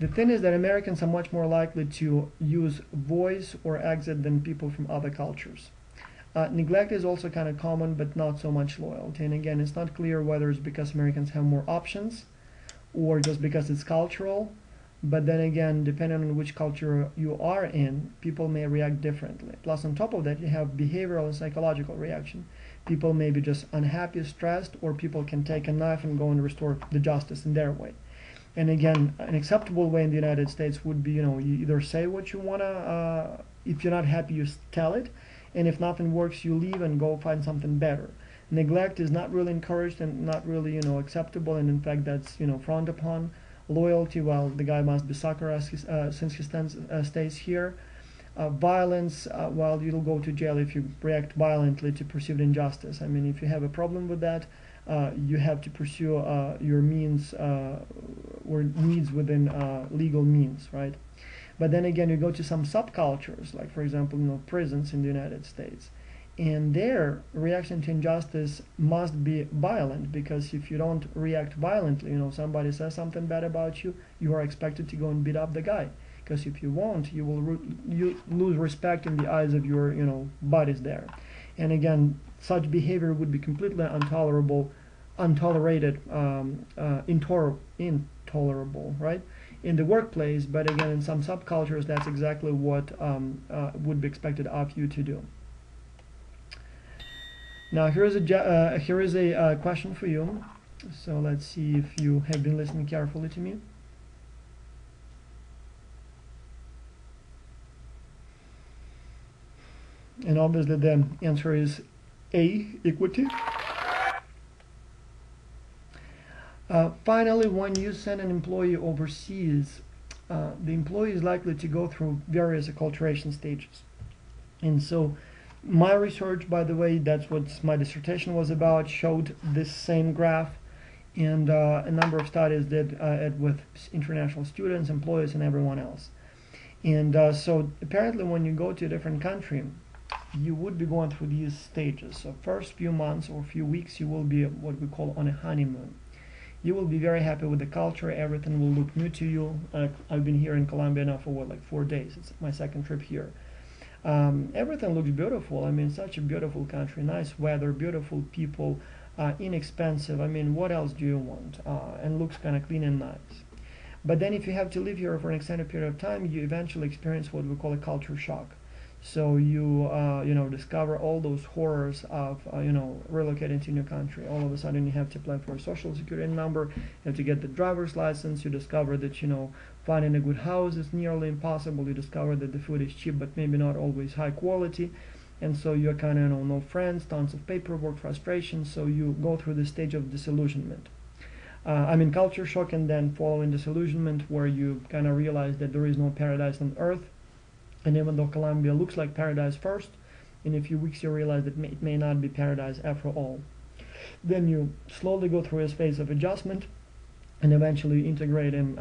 The thing is that Americans are much more likely to use voice or exit than people from other cultures. Neglect is also kind of common, but not so much loyalty. And again, it's not clear whether it's because Americans have more options or just because it's cultural. But then again, depending on which culture you are in, people may react differently. Plus, on top of that, you have behavioral and psychological reaction. People may be just unhappy, stressed, or people can take a knife and go and restore the justice in their way. And again, an acceptable way in the United States would be, you know, you either say what you want to, if you're not happy, you tell it. And if nothing works, you leave and go find something better. Neglect is not really encouraged and not really, you know, acceptable. And in fact, that's, you know, frowned upon. Loyalty, well, the guy must be sucker since he stays here. Violence, well, you'll go to jail if you react violently to perceived injustice. I mean, if you have a problem with that, you have to pursue your means or needs within legal means, right? But then again, you go to some subcultures, like for example, you know, prisons in the United States, and their reaction to injustice must be violent, because if you don't react violently, you know, somebody says something bad about you, you are expected to go and beat up the guy, because if you won't, you will you lose respect in the eyes of your, you know, buddies there. And again, such behavior would be completely intolerable, right? in the workplace, but again, in some subcultures, that's exactly what would be expected of you to do. Now, here is a question for you. So let's see if you have been listening carefully to me. And obviously the answer is A, equity. Finally, when you send an employee overseas, the employee is likely to go through various acculturation stages. And so my research, by the way, that's what my dissertation was about, showed this same graph, and a number of studies did it with international students, employees, and everyone else. And so apparently when you go to a different country, you would be going through these stages. So first few months or few weeks, you will be what we call on a honeymoon. You will be very happy with the culture. Everything will look new to you. I've been here in Colombia now for what, like 4 days. It's my second trip here. Everything looks beautiful. I mean, such a beautiful country, nice weather, beautiful people, inexpensive. I mean, what else do you want? And looks kind of clean and nice. But then if you have to live here for an extended period of time, you eventually experience what we call a culture shock. So you discover all those horrors of relocating to a new country. All of a sudden you have to apply for a social security number, you have to get the driver's license. You discover that finding a good house is nearly impossible. You discover that the food is cheap but maybe not always high quality, and so you're kind of no friends, tons of paperwork, frustration. So you go through the stage of disillusionment. Culture shock, and then following disillusionment, where you kind of realize that there is no paradise on earth. And even though Colombia looks like paradise first, in a few weeks you realize that it may not be paradise after all. Then you slowly go through a phase of adjustment, and eventually integrate and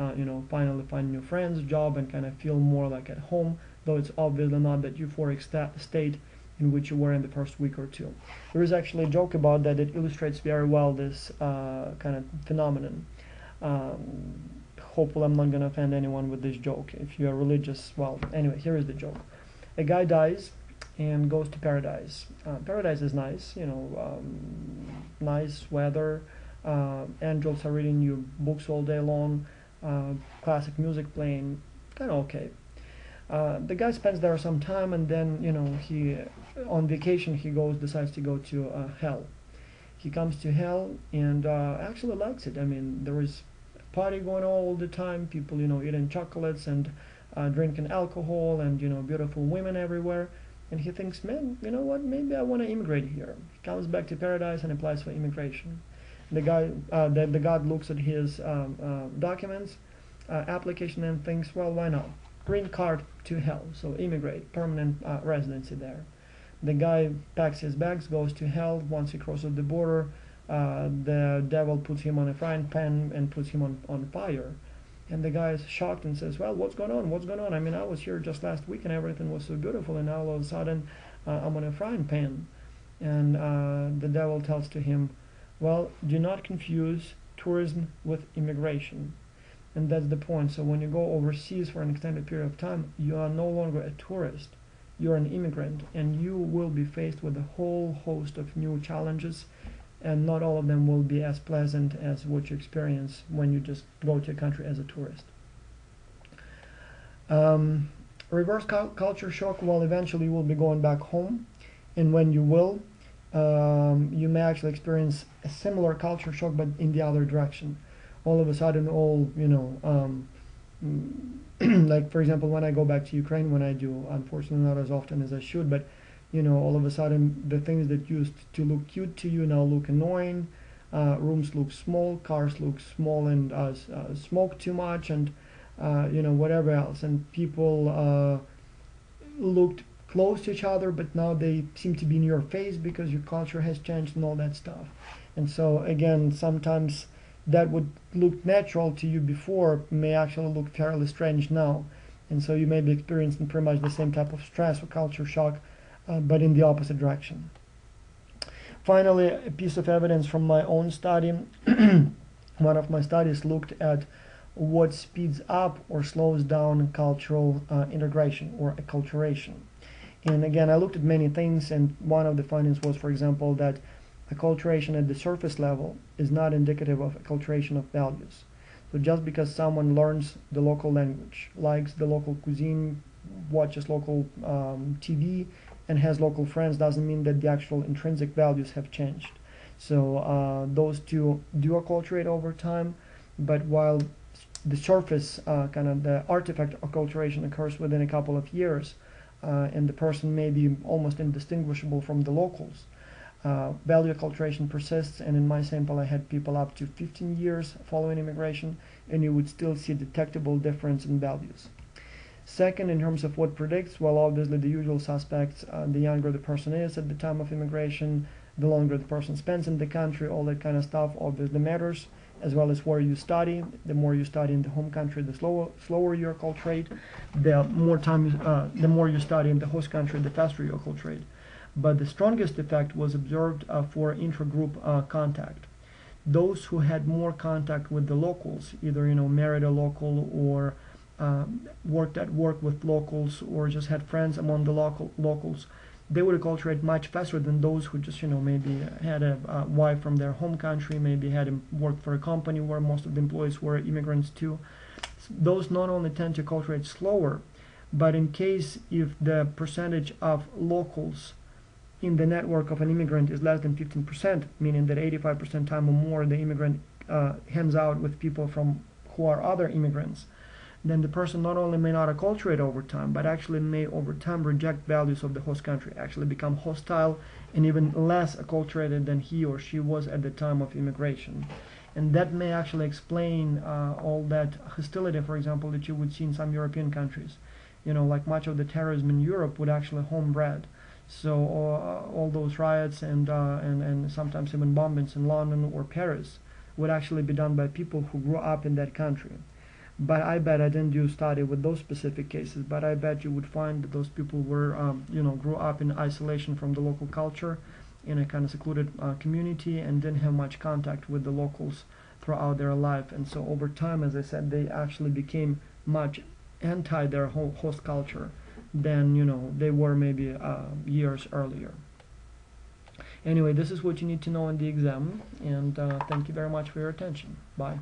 finally find new friends, job, and kind of feel more like at home, though it's obviously not that euphoric state in which you were in the first week or two. There is actually a joke about that. It illustrates very well this kind of phenomenon. Hopefully I'm not going to offend anyone with this joke. If you are religious, well, anyway, here is the joke. A guy dies and goes to paradise. Paradise is nice, nice weather, angels are reading you books all day long, classic music playing, kind of okay. The guy spends there some time, and then, he, on vacation, decides to go to hell. He comes to hell and actually likes it. I mean, there is party going on all the time, people eating chocolates and drinking alcohol, and beautiful women everywhere, and he thinks, man, you know what, maybe I want to immigrate here. He comes back to paradise and applies for immigration. The God looks at his documents, application, and thinks, well, why not, green card to hell, so immigrate, permanent residency there. The guy packs his bags, goes to hell. Once he crosses the border, the devil puts him on a frying pan and puts him on fire. And the guy is shocked and says, well, what's going on? What's going on? I mean, I was here just last week and everything was so beautiful, and now all of a sudden I'm on a frying pan. And the devil tells to him, well, do not confuse tourism with immigration. And that's the point. So when you go overseas for an extended period of time, you are no longer a tourist. You're an immigrant, and you will be faced with a whole host of new challenges, and not all of them will be as pleasant as what you experience when you just go to a country as a tourist. Reverse culture shock, well, eventually you will be going back home, and when you will, you may actually experience a similar culture shock, but in the other direction. All of a sudden, like, for example, when I go back to Ukraine, when I do, unfortunately not as often as I should, but all of a sudden the things that used to look cute to you now look annoying. Rooms look small, cars look small, and smoke too much, and whatever else. And people looked close to each other, but now they seem to be in your face because your culture has changed and all that stuff. And so again, sometimes that would look natural to you before may actually look fairly strange now. And so you may be experiencing pretty much the same type of stress or culture shock, but in the opposite direction. Finally, a piece of evidence from my own study. One of my studies looked at what speeds up or slows down cultural integration or acculturation. And again, I looked at many things, and one of the findings was, for example, that acculturation at the surface level is not indicative of acculturation of values. So just because someone learns the local language, likes the local cuisine, watches local TV, and has local friends, doesn't mean that the actual intrinsic values have changed. So those two do acculturate over time, but while the surface kind of the artifact acculturation occurs within a couple of years, and the person may be almost indistinguishable from the locals. Value acculturation persists, and in my sample I had people up to 15 years following immigration, and you would still see detectable difference in values. Second, in terms of what predicts, well, obviously the usual suspects, the younger the person is at the time of immigration, the longer the person spends in the country, all that kind of stuff obviously matters, as well as where you study. The more you study in the home country, the slower you acculturate. The more you study in the host country, the faster you acculturate. But the strongest effect was observed for intragroup contact. Those who had more contact with the locals, either married a local or worked at work with locals or just had friends among the locals, they would acculturate much faster than those who just maybe had a wife from their home country, maybe had worked for a company where most of the employees were immigrants too. Those not only tend to acculturate slower, but in case if the percentage of locals in the network of an immigrant is less than 15%, meaning that 85% time or more the immigrant hangs out with people who are other immigrants, then the person not only may not acculturate over time, but actually may over time reject values of the host country, actually become hostile and even less acculturated than he or she was at the time of immigration. And that may actually explain all that hostility, for example, that you would see in some European countries. Like much of the terrorism in Europe would actually homebred. So all those riots and sometimes even bombings in London or Paris would actually be done by people who grew up in that country. But I bet, I didn't do a study with those specific cases, but I bet you would find that those people were, grew up in isolation from the local culture in a kind of secluded community and didn't have much contact with the locals throughout their life. And so over time, as I said, they actually became much anti their host culture than, they were maybe years earlier. Anyway, this is what you need to know in the exam, and thank you very much for your attention. Bye.